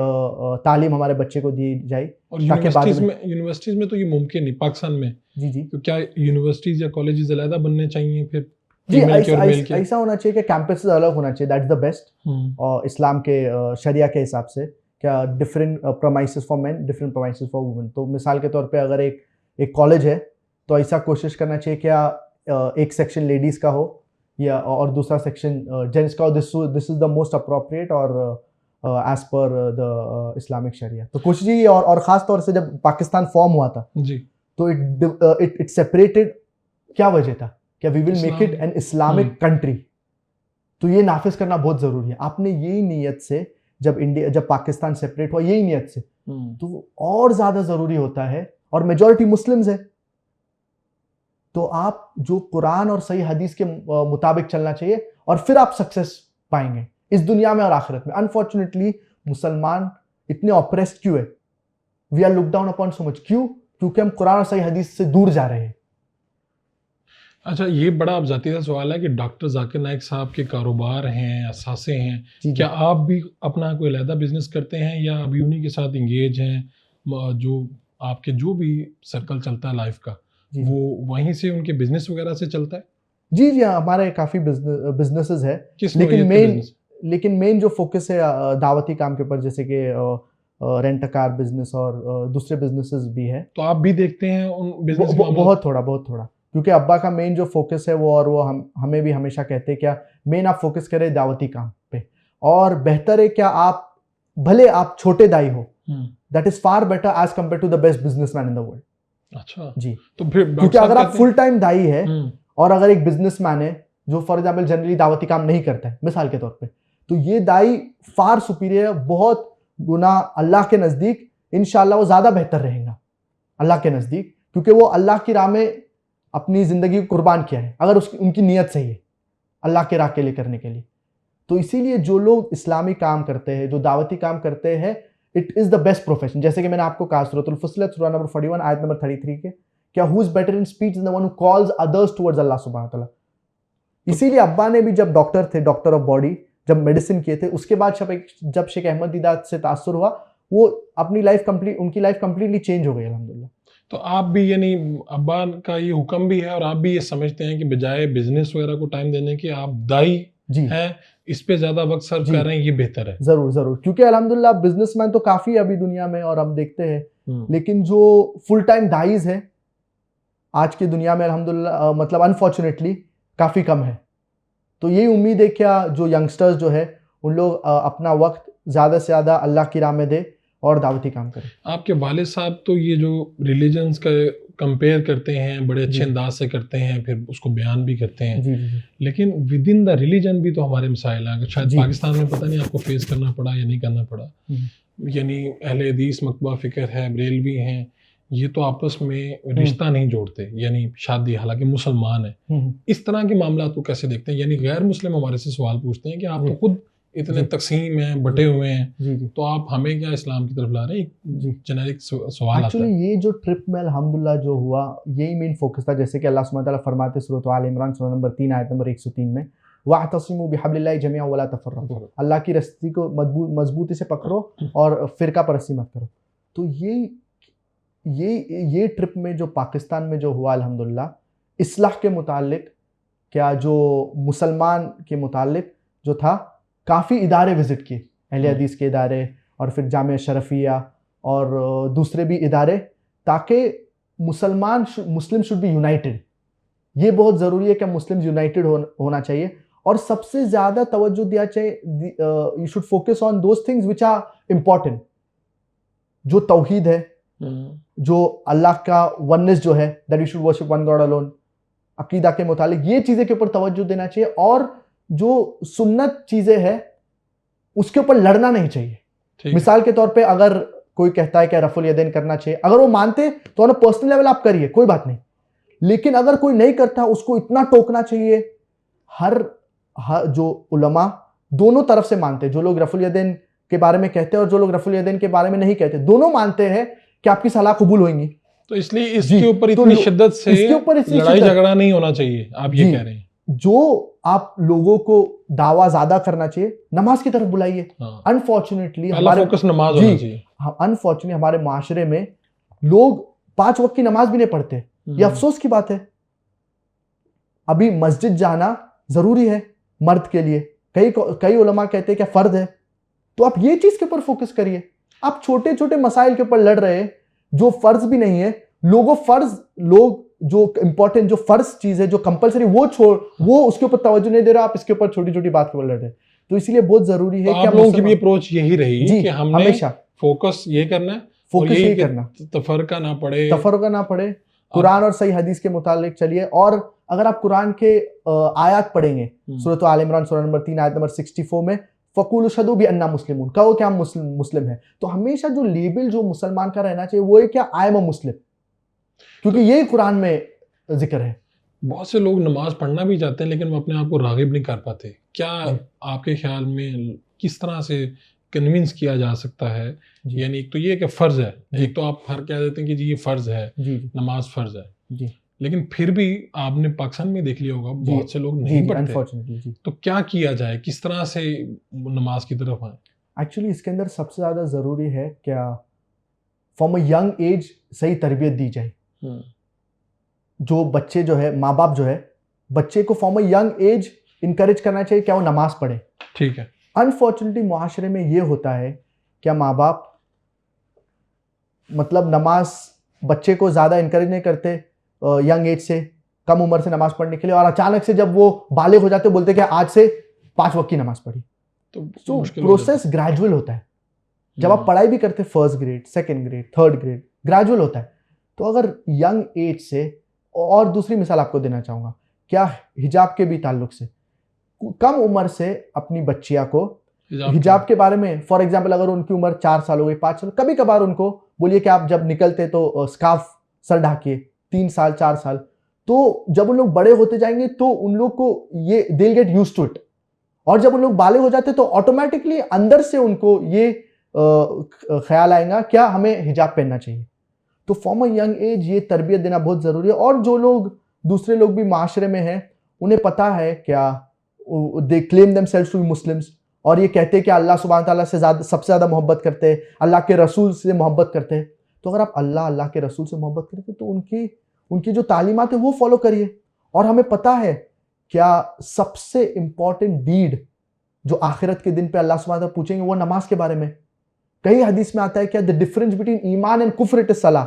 तालीम हमारे बच्चे को दी जाए। और यूनिवर्सिटीज़ में तो ये मुमकिन नहीं पाकिस्तान में। जी तो क्या यूनिवर्सिटीज़ या कॉलेजेस अलग बनने चाहिए फिर? जी, ऐसा होना चाहिए कि कैंपस अलग होना चाहिए, दैट्स द बेस्ट। और इस्लाम के शरिया के हिसाब से क्या different promises for men, different promises for women. तो मिसाल के तौर पे अगर एक कॉलेज है तो ऐसा कोशिश करना चाहिए क्या एक सेक्शन लेडीज़ का हो या और दूसरा सेक्शन जेंट्स का हो। This is the most appropriate और एज पर द इस्लामिक शरिया। तो कोशिश ये, और ख़ास तौर से जब पाकिस्तान फॉर्म हुआ था जी, तो इट सेपरेटेड। क्या वजह था? क्या we will make it an Islamic country. तो ये नाफिज करना बहुत ज़रूरी है। आपने यही नीयत से जब पाकिस्तान सेपरेट हुआ, यही नीयत से, तो और ज़्यादा ज़रूरी होता है, और मेजॉरिटी मुस्लिम्स है, तो आप जो कुरान और सही हदीस के मुताबिक चलना चाहिए, और फिर आप सक्सेस पाएंगे इस दुनिया में और आखिरत में। अनफॉर्चुनेटली मुसलमान इतने ऑप्रेस्ड क्यों है? We are look down upon so much. क्यों? क्योंकि हम कुरान और सही हदीस से दूर जा रहे हैं। अच्छा, ये बड़ा अफजातीदा सवाल है कि डॉक्टर जाकिर नाइक साहब के कारोबार हैं, असासे हैं, क्या आप भी अपना कोई अलहदा बिजनेस करते हैं या अभी उन्हीं के साथ इंगेज हैं? जो आपके जो भी सर्कल चलता है लाइफ का, वो वहीं से उनके बिजनेस वगैरह से चलता है? जी हाँ, हमारे काफ़ी बिजनेसेस है, किस लेकिन मेन जो फोकस है दावती काम के ऊपर, जैसे कि रेंट कार बिजनेस और दूसरे बिजनेसेस भी है। तो आप भी देखते हैं उन बिजनेस? बहुत थोड़ा, क्योंकि अब्बा का मेन जो फोकस है वो हमें भी हमेशा कहते हैं क्या मेन आप फोकस करें दावती काम पे, और बेहतर है क्या आप भले आप छोटे दाई हो, that is far better as compare to the best businessman in the world. अच्छा जी, तो फिर क्योंकि अगर आप फुल टाइम दाई है और अगर एक बिजनेसमैन है जो फॉर एग्जाम्पल जनरली दावती काम नहीं करता है मिसाल के तौर पे, तो ये दाई फार सुपीरियर है, बहुत गुना अल्लाह के नज़दीक इंशाल्लाह वो ज़्यादा बेहतर रहेगा अल्लाह के नज़दीक, क्योंकि वो अल्लाह की राह में अपनी ज़िंदगी को कुर्बान किया है, अगर उनकी नीयत सही है अल्लाह के राह के लिए करने के लिए। तो इसीलिए जो लोग इस्लामी काम करते हैं, जो दावती काम करते हैं, it is the best profession. जैसे कि मैंने आपको कहा सूरतुल फुस्सिलत सूरह नंबर 41 आयत नंबर 33 के, क्या who is better in speech than the one who calls others towards Allah सुब्हानहू व तआला। इसीलिए अब्बा ने भी जब डॉक्टर थे, डॉक्टर ऑफ बॉडी, जब मेडिसिन किए थे, उसके बाद जब शेख अहमद दीदात से तासुर हुआ, वो उनकी लाइफ कंप्लीटली चेंज हो गई अल्हम्दुलिल्लाह। तो आप भी यानी अब्बा का ये हुक्म भी है और आप भी ये समझते हैं कि बजाय बिजनेस वगैरह को टाइम देने के आप दाई हैं, इस पे ज्यादा वक्त सर्व कर रहे हैं, ये बेहतर है। जरूर, क्योंकि अल्हम्दुलिल्लाह बिजनेसमैन तो काफी अभी दुनिया में और हम देखते हैं, लेकिन जो फुल टाइम दाईज है आज की दुनिया में अल्हम्दुलिल्लाह मतलब अनफॉर्चुनेटली काफी कम है। तो यही उम्मीद है क्या जो यंगस्टर्स जो है उन लोग अपना वक्त ज़्यादा से ज़्यादा अल्लाह की राह में दे और दावती काम करें। आपके वालिद साहब तो ये जो रिलीजन्स का कंपेयर करते हैं बड़े अच्छे अंदाज से करते हैं, फिर उसको बयान भी करते हैं, जी। लेकिन विद इन द रिलीजन भी तो हमारे मसाइल हैं, शायद पाकिस्तान में पता नहीं आपको फेस करना पड़ा या नहीं करना पड़ा। यानी अहले हदीस मकतबा फ़िक्र है, बरेलवी हैं, ये तो आपस में रिश्ता नहीं जोड़ते, यानी शादी, हालांकि मुसलमान है, हम्म, इस तरह के मामला को कैसे देखते हैं? यानी गैर मुस्लिम हमारे से सवाल पूछते हैं कि आप तो खुद इतने जी। तकसीम हैं, बटे हुए हैं, जी जी तो आप हमें क्या इस्लाम की तरफ ला रहे हैं? जी। एक जेनेरिक सवाल आता एक्चुअली है। ये जो ट्रिप में अल्हम्दुलिल्लाह जो हुआ, यही मेन फोकस था। जैसे कि अल्लाह सुब्हानहू व तआला फरमाते सूरत आल इमरान सूरा नंबर 3 आयत नंबर 103 में, वाअतसिमू बिहब्लिल्लाहि जमीअन वला तफर्रकू, अल्लाह की रस्सी को मजबूती से पकड़ो और फिरका परस्ती मत करो। तो ये ट्रिप में जो पाकिस्तान में जो हुआ अल्हम्दुलिल्लाह, इस्लाह के मुतालिक, क्या जो मुसलमान के मुतालिक जो था, काफ़ी इदारे विज़िट किए, अहले हदीस के इदारे और फिर जामिया शरफिया और दूसरे भी इदारे, ताकि मुस्लिम शुड बी यूनाइटेड। ये बहुत ज़रूरी है कि मुस्लिम यूनाइटेड होना चाहिए, और सबसे ज़्यादा तवज्जो दिया चाहिए, you should focus on those things which are important, जो तौहीद है, जो अल्लाह का वननेस जो है, that you should worship one god alone, अकीदा के मुतालिक ये चीज़ें के ऊपर तवज्जो देना चाहिए, और जो सुन्नत चीज़ें हैं उसके ऊपर लड़ना नहीं चाहिए। मिसाल के तौर पे अगर कोई कहता है कि रफुल यदैन करना चाहिए, अगर वो मानते तो ऑन पर्सनल लेवल आप करिए, कोई बात नहीं, लेकिन अगर कोई नहीं करता उसको इतना टोकना चाहिए। हर जो उलमा दोनों तरफ से मानते हैं, जो लोग रफुल यदैन के बारे में कहते हैं और जो लोग रफुल यदैन के बारे में नहीं कहते, दोनों मानते हैं कि आपकी सलाह कबूल होंगी। तो इसलिए इसके ऊपर इतनी शिद्दत से लड़ाई झगड़ा नहीं होना चाहिए, आप ये कह रहे हैं? जो आप लोगों को दावा ज्यादा करना चाहिए, नमाज की तरफ बुलाइए। अनफॉर्चुनेटली हमारे फोकस नमाज होना चाहिए। अनफॉर्चुनेटली हमारे माशरे में लोग 5 वक्त की नमाज भी नहीं पढ़ते। ये अफसोस की बात है। अभी मस्जिद जाना जरूरी है मर्द के लिए, कई उलमा कहते हैं कि फर्ज है, तो आप ये चीज के ऊपर फोकस करिए। आप छोटे छोटे मसाइल के ऊपर लड़ रहे हैं जो फर्ज भी नहीं है। लोग जो इंपॉर्टेंट, जो फर्ज चीज है, जो कंपलसरी, वो उसके ऊपर तवज्जो नहीं दे रहा, आप इसके ऊपर छोटी छोटी बात के ऊपर लड़ रहे हैं। तो इसलिए बहुत जरूरी है कि आप लोगों की भी अप्रोच यही रही कि हमने हमेशा फोकस ये करना है, फोकस यही करना, तफरका ना पड़े, कुरान और सही हदीस के मुतालिक चलिए। और अगर आप कुरान के आयत पढ़ेंगे, सूरत आल इमरान सूरा नंबर 3 आयत नंबर 64 में, फ़क़ूलू शहदू बिअन्ना मुस्लिमून, कहो कि हम मुस्लिम हैं। तो हमेशा जो लेबल जो मुसलमान का रहना चाहिए वो है क्या, आई एम अ मुस्लिम, क्योंकि यही कुरान में जिक्र है। बहुत से लोग नमाज पढ़ना भी चाहते हैं लेकिन वो अपने आप को रागिब नहीं कर पाते। क्या आपके ख्याल में किस तरह से कन्विंस किया जा सकता है? यानी एक तो ये कि फ़र्ज है, एक तो आप हर कह देते हैं कि जी ये फ़र्ज है, नमाज फ़र्ज है जी, लेकिन फिर भी आपने पाकिस्तान में देख लिया होगा बहुत से लोग नहीं पढ़ते। तो क्या किया जाए, किस तरह से नमाज की तरफ आए? एक्चुअली इसके अंदर सबसे ज़्यादा ज़रूरी है क्या, फ्रॉम अ यंग एज सही तरबियत दी जाए। जो बच्चे जो है, माँ बाप जो है, बच्चे को from a young age encourage करना चाहिए क्या वो नमाज पढ़े। ठीक है। अनफॉर्चुनेटली मुआशरे में ये होता है क्या, माँ बाप मतलब नमाज बच्चे को ज़्यादा इनकरेज नहीं करते यंग एज से, कम उम्र से नमाज पढ़ने के लिए, और अचानक से जब वो बालिग हो जाते बोलते कि आज से 5 वक्त की नमाज पढ़ी। तो प्रोसेस ग्रेजुअल होता है। जब आप पढ़ाई भी करते, first grade, second grade, third grade, gradual होता है। तो अगर यंग एज से, और दूसरी मिसाल आपको देना चाहूँगा क्या, हिजाब के भी ताल्लुक से, कम उम्र से अपनी बच्चिया को हिजाब के बारे में, फॉर एग्जाम्पल अगर उनकी उम्र 4 साल हो गई, 5 साल, कभी कभार उनको बोलिए कि आप जब निकलते तो स्कार्फ सर ढाकिए, 3 साल 4 साल। तो जब उन लोग बड़े होते जाएंगे तो उन लोग को ये they get used to it, और जब उन लोग बालिग हो जाते तो ऑटोमेटिकली अंदर से उनको ये ख्याल आएगा क्या हमें हिजाब पहनना चाहिए। तो फ्रॉम अ यंग एज ये तरबियत देना बहुत ज़रूरी है। और जो लोग, दूसरे लोग भी माशरे में हैं, उन्हें पता है क्या, they claim themselves to be Muslims, और ये कहते हैं कि अल्लाह सुब्हान ताला से सबसे ज़्यादा मोहब्बत करते हैं, अल्लाह के रसूल से मोहब्बत करते हैं। तो अगर आप अल्लाह के रसूल से मोहब्बत करते तो उनकी जो तालीमात है वो फॉलो करिए। और हमें पता है क्या, सबसे इंपॉर्टेंट डीड जो आखिरत के दिन पे अल्लाह सुब्हान ताला पूछेंगे वो नमाज के बारे में। कई हदीस में आता है क्या, द डिफरेंस बिटवीन ईमान एंड कुफ्र इट इज सलाह।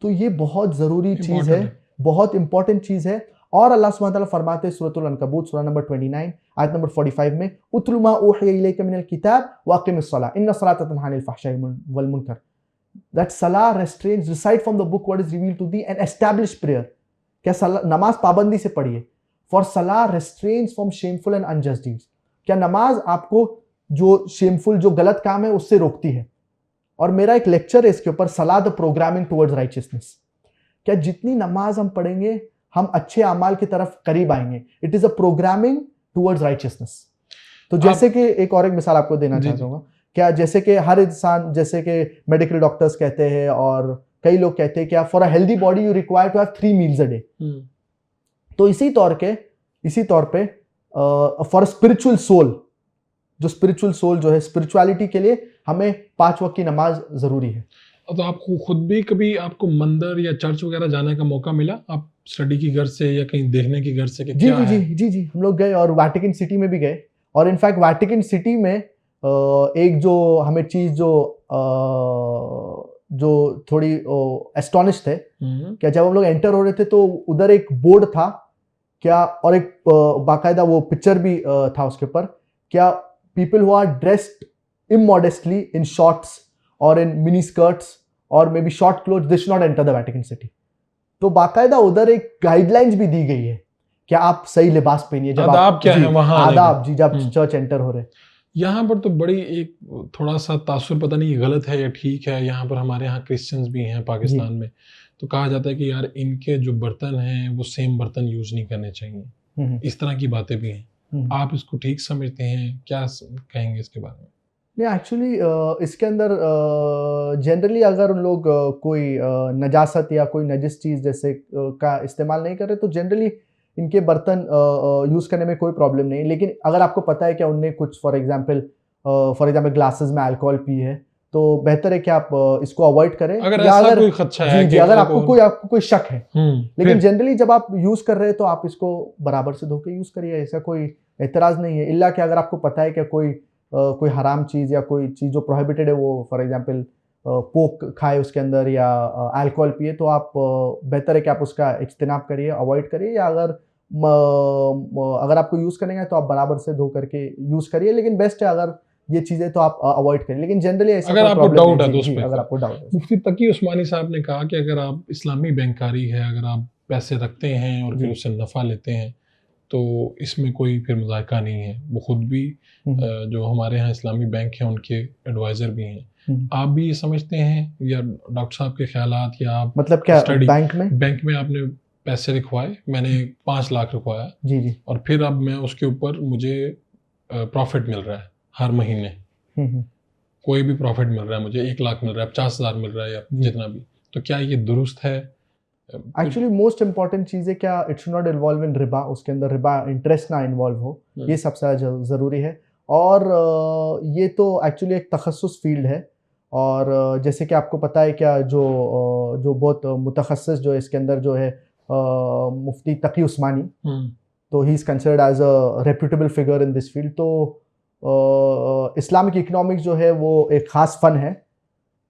तो ये बहुत ज़रूरी चीज़ है, बहुत इंपॉर्टेंट चीज़ है। और अल्लाह सुब्हान ताला फरमाते हैं सूरतुल अनकबूत सूरा नंबर 29 आयत नंबर 45 में, उतलु मा ऊहिया इलैका मिनल किताब व अक़िमिस सलाह इन्न सलाता तन्हा अनिल फ़हशाई वल मुनकर। दैट सलाह restrains, recite from the book what is revealed to thee and establish prayer. क्या नमाज पाबंदी से पढ़िए। फॉर सलाह restrains from shameful and unjust deeds. क्या नमाज आपको जो शेमफुल, जो गलत काम है उससे रोकती है। और मेरा एक लेक्चर है इसके ऊपर, सलाह द प्रोग्रामिंग टुवर्ड्स राइचियसनेस। क्या जितनी नमाज हम पढ़ेंगे हम अच्छे अमाल की तरफ करीब आएंगे। It is a programming towards righteousness. तो जैसे कि एक और एक मिसाल आपको देना चाहता हूँ, क्या जैसे कि हर इंसान, जैसे कि मेडिकल डॉक्टर्स कहते हैं और कई लोग कहते हैं कि for a healthy body you require to have 3 meals a day. तो इसी तौर पे फॉर स्पिरिचुअल सोल, जो स्पिरिचुअल सोल जो है, स्पिरिचुअलिटी के लिए हमें 5 वक्त की नमाज जरूरी है। तो आपको खुद भी कभी आपको मंदिर या चर्च वगैरह जाने का मौका मिला, आप स्टडी की घर से या कहीं देखने की घर से कि जी क्या जी है? जी हम लोग गए और वैटिकन सिटी में भी गए। और इनफैक्ट वैटिकन सिटी में एक जो हमें चीज जो थोड़ी एस्टोनिश थे, क्या जब हम लोग एंटर हो रहे थे तो उधर एक बोर्ड था क्या, और एक बाकायदा वो पिक्चर भी था उसके ऊपर, क्या people who are dressed immodestly in shorts और इन मिनी स्कर्ट्स और maybe short clothes they should not enter the Vatican City. तो बाकायदा उधर एक गाइडलाइंस भी दी गई है कि आप सही लिबास पहनिए जब आदाब क्या है वहाँ आने आदाब के? जी, जब चर्च एंटर हो रहे। यहाँ पर तो बड़ी एक थोड़ा सा तासुर, पता नहीं ये गलत है या ठीक है, यहाँ पर हमारे यहाँ क्रिश्चियंस भी हैं पाकिस्तान में, तो कहा जाता है कि यार इनके जो बर्तन हैं वो सेम बर्तन यूज नहीं करने चाहिए, इस तरह की बातें भी हैं। आप इसको ठीक समझते हैं, क्या कहेंगे इसके बारे में? नहीं, एक्चुअली इसके अंदर जनरली अगर उन लोग कोई नजासत या कोई नजिस चीज़ जैसे का इस्तेमाल नहीं कर रहे तो जनरली इनके बर्तन यूज़ करने में कोई प्रॉब्लम नहीं। लेकिन अगर आपको पता है कि उनने कुछ फॉर एग्जांपल ग्लासेस में अल्कोहल पी है तो बेहतर है कि आप इसको अवॉइड करें। अगर या ऐसा अगर कोई खदशा है जी कि अगर आपको कोई शक है, लेकिन फिर जनरली जब आप यूज़ कर रहे हैं तो आप इसको बराबर से धो के यूज़ करिए, ऐसा कोई एतराज़ नहीं है। इल्ला कि अगर आपको पता है कि कोई हराम चीज़ या कोई चीज़ जो प्रोहिबिटेड है वो फॉर एग्जांपल पोक खाए उसके अंदर या अल्कोहल पिए, तो आप बेहतर है कि आप उसका इज्तिनाब करिए, अवॉइड करिए। या अगर आपको यूज़ करना है तो आप बराबर से धो करके यूज़ करिए, लेकिन बेस्ट है अगर ये चीज़ें तो आप अवॉइड करिए। लेकिन जनरली ऐसा अगर आपको डाउट है तो उस पे अगर आपको डाउट है। मुफ्ती तकी उस्मानी साहब ने कहा कि अगर आप इस्लामी बैंकारी है, अगर आप पैसे रखते हैं और फिर उससे नफ़ा लेते हैं तो इसमें कोई फिर मजाका नहीं है। वो खुद भी जो हमारे यहाँ इस्लामी बैंक हैं उनके एडवाइज़र भी हैं। आप भी ये समझते हैं या डॉक्टर साहब के ख्यालात, या आप मतलब क्या बैंक में आपने पैसे रखवाए, मैंने 5 लाख रखवाया जी, और फिर अब मैं उसके ऊपर मुझे प्रॉफिट मिल रहा है हर महीने, कोई भी प्रॉफिट मिल रहा है मुझे, 1 लाख मिल रहा है, 50,000 मिल रहा है या जितना भी, तो क्या ये दुरुस्त है? एक्चुअली मोस्ट इंपॉर्टेंट चीज़ है क्या it should not involve in Riba, उसके अंदर रिबा इंटरेस्ट ना इन्वॉल्व हो, ये सबसे ज़रूरी है। और ये तो एक्चुअली एक तखस्सुस फील्ड है, और जैसे कि आपको पता है क्या जो बहुत मुतखस्सिस जो इसके अंदर जो है मुफ्ती तकी उस्मानी, तो he is considered as a reputable figure in this field. तो इस्लामिक इकोनॉमिक्स जो है वो एक ख़ास फ़न है,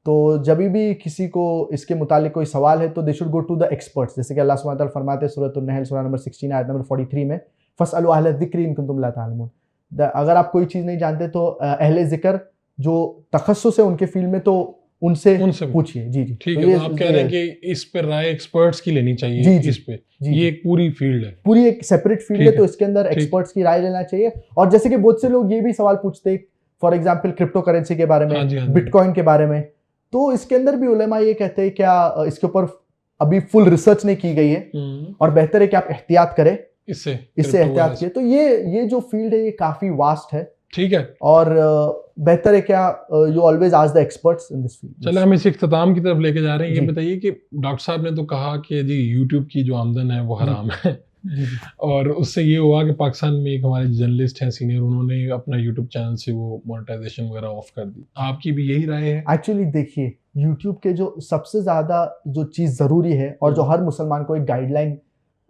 तो जब भी किसी को इसके मुतालिक कोई सवाल है तो they should go to the experts. जैसे कि अल्लाह सुब्हानहू व तआला फरमाते हैं सूरह अन-नहल सूरह नंबर 16 आयत नंबर 43 में, फस्अलू अहल ज़िक्रि इन कुंतुम ला तालमून। अगर आप कोई चीज़ नहीं जानते तो अहले ज़िक्र जो तखस्सुस है उनके फील्ड में तो उनसे पूछिए। जी ठीक है। तो आप कह रहे हैं कि इस पर राय एक्सपर्ट्स की लेनी चाहिए। इस पे ये एक पूरी फील्ड है, पूरी एक सेपरेट फील्ड है, तो इसके अंदर एक्सपर्ट्स की राय लेना चाहिए। और जैसे कि बहुत से लोग ये भी सवाल पूछते हैं फॉर एग्जांपल क्रिप्टो करेंसी के बारे में, बिटकॉइन के बारे में, तो इसके अंदर भी उलेमा ये कहते हैं क्या इसके ऊपर अभी फुल रिसर्च नहीं की गई है और बेहतर है कि आप एहतियात करें, इससे एहतियात किए। तो ये जो फील्ड है ये काफी वास्ट है, ठीक है, और बेहतर है क्या you always ask the experts in this field. चलो हम इस इख्तिताम की तरफ लेके जा रहे हैं। ये बताइए कि डॉक्टर साहब ने तो कहा कि जी यूट्यूब की जो आमदन है वो हराम है, और उससे ये हुआ कि पाकिस्तान में एक हमारे जर्नलिस्ट हैं सीनियर, उन्होंने अपना यूट्यूब चैनल से वो मोनेटाइजेशन वगैरह ऑफ कर दी। आपकी भी यही राय है? एक्चुअली देखिए, यूट्यूब के जो सबसे ज़्यादा जो चीज़ ज़रूरी है और जो हर मुसलमान को एक गाइडलाइन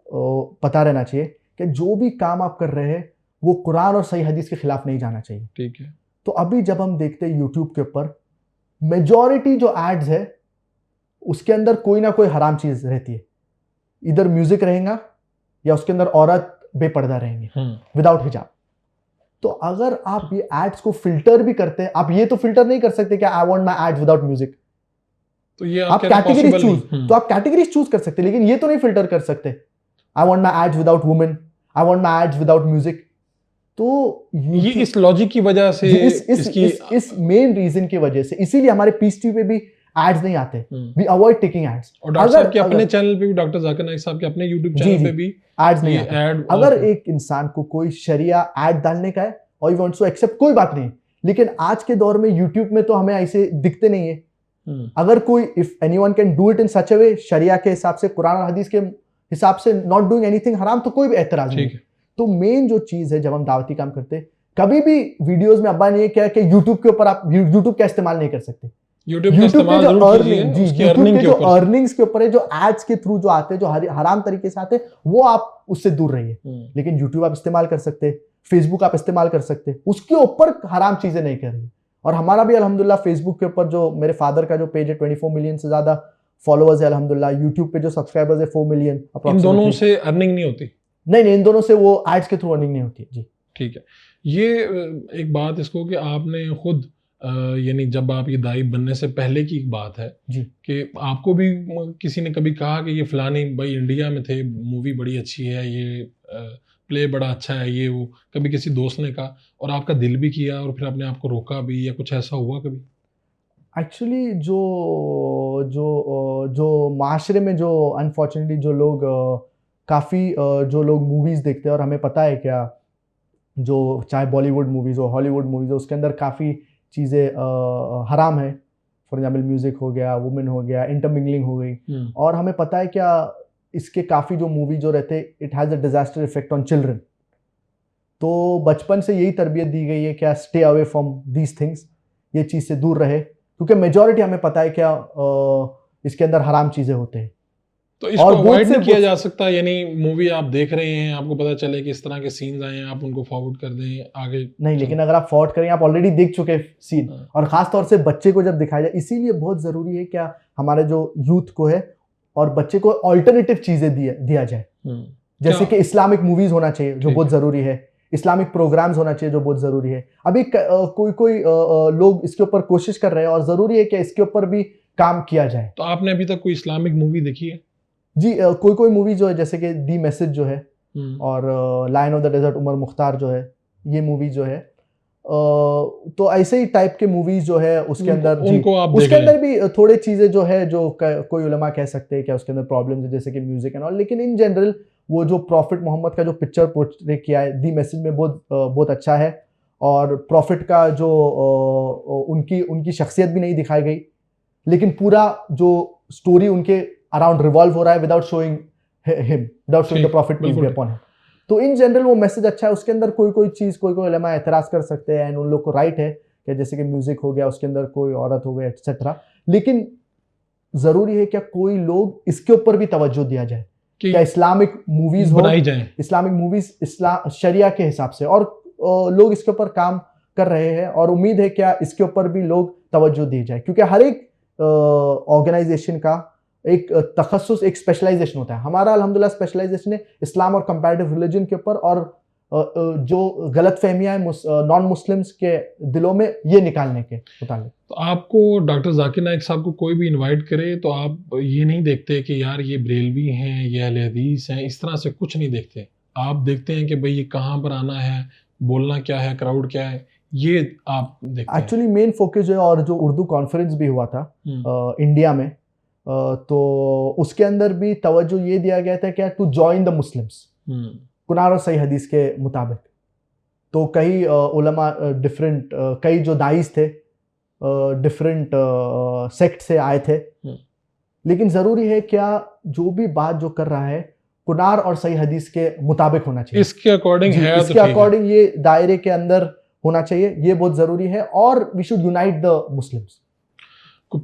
पता रहना चाहिए कि जो भी काम आप कर रहे हैं वो कुरान और सही हदीस के खिलाफ नहीं जाना चाहिए, ठीक है। तो अभी जब हम देखते हैं यूट्यूब के ऊपर मेजॉरिटी जो एड्स है उसके अंदर कोई ना कोई हराम चीज़ रहती है, इधर म्यूजिक रहेगा या उसके अंदर औरत बेपर्दा रहेंगे विदाउट हिजाब। तो अगर आप ये एड्स को फिल्टर भी करते हैं, आप ये तो फिल्टर नहीं कर सकते कि I want my ads without music, तो ये आप कैटेगरीज चूज, तो आप कैटेगरीज चूज कर सकते हैं, लेकिन ये तो नहीं फिल्टर कर सकते I want my ads without women, I want my ads without music. तो ये YouTube- इस लॉजिक की वजह से इसकी इस मेन रीजन की वजह से, इसीलिए हमारे पीस टीवी पे भी एड्स नहीं आते, वी अवॉइड टेकिंग एड्स। और डॉक्टर साहब के अपने चैनल पे भी, डॉक्टर जाकिर नाइक साहब के अपने यूट्यूब जी, चैनल जी, पे भी एड्स नहीं ये आते। ऐड अगर एक इंसान को कोई शरिया ऐड डालने का है और ही वांट्स टू एक्सेप्ट, कोई बात नहीं, लेकिन आज के दौर में यूट्यूब में तो हमें ऐसे दिखते नहीं है। अगर कोई, if anyone can do it in such a way, शरिया के हिसाब से, कुरान और हदीस के हिसाब से, नॉट डूइंग एनीथिंग हराम, तो कोई भी एतराज नहीं। तो मेन जो चीज है, जब हम दावती काम करते, कभी भी वीडियोस में अब्बा ने ये किया कि यूट्यूब के ऊपर आप यूट्यूब का इस्तेमाल नहीं कर सकते। यूट्यूब के के इस्तेमाल जो जरूर कीजिए, अर्निंग, जी, उसकी यूट्यूब अर्निंग के के जो ऊपर अर्निंग्स के ऊपर है, जो एड्स के थ्रू जो आते हैं, जो हराम तरीके से आते हैं, वो आप उससे दूर रहिए। लेकिन यूट्यूब आप इस्तेमाल कर सकते, फेसबुक आप इस्तेमाल कर सकते, उसके ऊपर हराम चीजें नहीं कर रही। और हमारा भी अल्हम्दुलिल्लाह फेसबुक के ऊपर जो मेरे फादर का जो पेज है, 24 मिलियन से ज्यादा फॉलोअर्स है अल्हम्दुलिल्लाह। यूट्यूब पे जो सब्सक्राइबर्स है 4 मिलियन। इन दोनों से अर्निंग नहीं होती? नहीं, इन दोनों से वो एड्स के थ्रू अर्निंग नहीं होती। जी ठीक है। ये एक बात इसको कि आपने खुद यानी जब आप ये दाई बनने से पहले की एक बात है जी, कि आपको भी किसी ने कभी कहा कि ये फलानी भाई इंडिया में थे, मूवी बड़ी अच्छी है, ये प्ले बड़ा अच्छा है, ये वो, कभी किसी दोस्त ने कहा और आपका दिल भी किया और फिर आपने आपको रोका भी, या कुछ ऐसा हुआ कभी? एक्चुअली जो माशरे में जो अनफॉर्चुनेटली जो लोग काफ़ी जो लोग मूवीज़ देखते हैं, और हमें पता है क्या, जो चाहे बॉलीवुड मूवीज़ हो, हॉलीवुड मूवीज़ हो, उसके अंदर काफ़ी चीज़ें हराम है। फॉर एग्जाम्पल म्यूज़िक हो गया, वुमेन हो गया, इंटरमिंगलिंग हो गई। और हमें पता है क्या, इसके काफ़ी जो मूवी जो रहते, it has a disaster effect on children. तो बचपन से यही तरबियत दी गई है क्या, stay away from these things, ये चीज़ से दूर रहे, क्योंकि मेजॉरिटी हमें पता है क्या इसके अंदर हराम चीज़ें होते हैं। तो इसको अवॉइड नहीं किया जा सकता? यानी मूवी आप देख रहे हैं, आपको पता चले कि इस तरह के सीन्स आए हैं, आप उनको फॉरवर्ड कर दें आगे? नहीं, लेकिन अगर आप फॉरवर्ड करें, आप ऑलरेडी देख चुके सीन, और खास तौर से बच्चे को जब दिखाया जाए, इसीलिए बहुत जरूरी है क्या, हमारे जो यूथ को है और बच्चे को अल्टरनेटिव चीजें दिया जाए। जैसे कि इस्लामिक मूवीज होना चाहिए, जो बहुत जरूरी है, इस्लामिक प्रोग्राम्स होना चाहिए, जो बहुत जरूरी है। अभी कोई लोग इसके ऊपर कोशिश कर रहे हैं, और जरूरी है कि इसके ऊपर भी काम किया जाए। तो आपने अभी तक कोई इस्लामिक मूवी देखी है? जी, कोई मूवी जो है, जैसे कि दी मैसेज जो है, और lion of the desert Omar Mukhtar जो है, ये मूवी जो है, तो ऐसे ही टाइप के मूवीज जो है उसके अंदर, उनको आप उसके अंदर भी थोड़े चीजें जो है, जो कोई उलमा कह सकते हैं क्या उसके अंदर प्रॉब्लम्स है, जैसे कि म्यूजिक एंड ऑल। लेकिन इन जनरल वो जो प्रॉफिट मोहम्मद का जो पिक्चर पोर्ट्रे किया है दी मैसेज में, बहुत अच्छा है। और प्रॉफिट का जो उनकी शख्सियत भी नहीं दिखाई गई, लेकिन पूरा जो स्टोरी उनके अराउंड रिवॉल्व हो रहा है, without showing him, without showing the prophet peace be upon him. तो इन जनरल वो मैसेज अच्छा है। उसके अंदर कोई चीज़, कोई उलमा एतराज़ कर सकते हैं, एंड उन लोग को राइट है कि जैसे कि म्यूजिक हो गया, उसके अंदर कोई औरत हो गई एटसेट्रा। लेकिन ज़रूरी है क्या कोई लोग इसके ऊपर भी तवज्जो दिया जाए, क्या इस्लामिक मूवीज बनाई जाए, इस्लामिक मूवीज इस्लाम शरिया के हिसाब से, और लोग इसके ऊपर काम कर रहे हैं, और उम्मीद है क्या इसके ऊपर भी लोग तवज्जो दी जाए, क्योंकि हर एक ऑर्गेनाइजेशन का एक तखस्सुस, एक स्पेशलाइजेशन होता है। हमारा अल्हम्दुलिल्लाह स्पेशलाइजेशन है इस्लाम और कंपैरेटिव रिलीजन के ऊपर, और जो गलत फहमियाँ नॉन मुस्लिम्स के दिलों में, ये निकालने के मुताबिक। तो आपको डॉक्टर जाकिर नाइक साहब को कोई भी इनवाइट करे तो आप ये नहीं देखते कि यार ये बरेलवी हैं, ये अहले हदीस हैं, इस तरह से कुछ नहीं देखते? आप देखते हैं कि भाई ये कहाँ पर आना है, बोलना क्या है, क्राउड क्या है, ये आप देखते हैं? एक्चुअली मेन फोकस जो है, और जो उर्दू कॉन्फ्रेंस भी हुआ था इंडिया में, तो उसके अंदर भी तवज्जो ये दिया गया था क्या, टू जॉइन द मुस्लिम्स कुरान और सही हदीस के मुताबिक। तो कई उलमा डिफरेंट, कई जो दाइस थे डिफरेंट सेक्ट से आए थे, लेकिन ज़रूरी है क्या जो भी बात जो कर रहा है कुरान और सही हदीस के मुताबिक होना चाहिए, इसके अकॉर्डिंग है, इसके अकॉर्डिंग ये दायरे के अंदर होना चाहिए, ये बहुत ज़रूरी है। और we should unite the Muslims.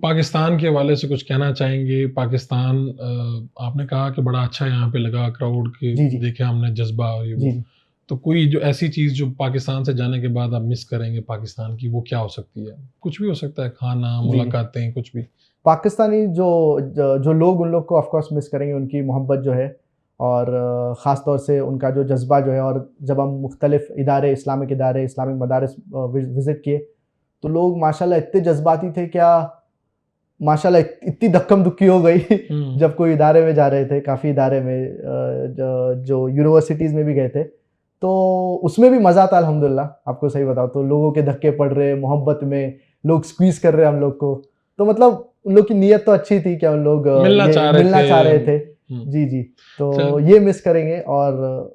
Pakistan के हवाले से कुछ कहना चाहेंगे? पाकिस्तान, आपने कहा कि बड़ा अच्छा यहाँ पे लगा, क्राउड के देखे हमने जज्बा, तो कोई जो ऐसी चीज़ जो पाकिस्तान से जाने के बाद आप मिस करेंगे पाकिस्तान की, वो क्या हो सकती है? कुछ भी हो सकता है, खाना, मुलाकातें, कुछ भी। पाकिस्तानी जो लोग, उन लोग को ऑफकोर्स मिस करेंगे, उनकी मोहब्बत जो है, और ख़ास तौर से उनका जो जज्बा जो है। और जब हम मुख्तलिफ इदारे, इस्लामिक मदारिस विज़िट किए, तो लोग माशाल्लाह इतने जज्बाती थे क्या, माशाल्लाह इतनी धक्कम दुक्की हो गई जब कोई इदारे में जा रहे थे। काफ़ी इदारे में जो यूनिवर्सिटीज़ में भी गए थे, तो उसमें भी मज़ा आता अल्हम्दुलिल्लाह। आपको सही बताओ तो लोगों के धक्के पड़ रहे, मोहब्बत में लोग स्क्वीज कर रहे हम लोग को, तो मतलब उन लोग की नीयत तो अच्छी थी कि हम लोग मिलना चाह रहे थे। जी जी। तो चल। ये मिस करेंगे, और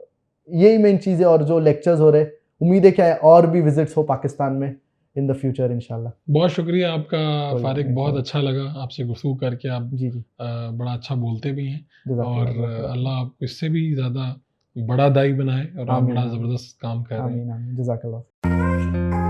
यही मेन चीज़ है। और जो लेक्चर्स हो रहे, उम्मीद है क्या है और भी विजिट्स हो पाकिस्तान में इन द फ्यूचर इंशाल्लाह। बहुत शुक्रिया आपका कोई बात फारिक, नहीं, बहुत इंशाल्लाह। अच्छा लगा आपसे गुफ्तगू करके। आप जी जी, बड़ा अच्छा बोलते भी हैं, जज़ाकल्लाह, और जज़ाकल्लाह। अल्लाह आपको इससे भी ज़्यादा बड़ा दाई बनाए, और आप आमीन बड़ा आमीन ज़बरदस्त काम कर रहे हैं। आमीन आमीन, जज़ाकल्लाह।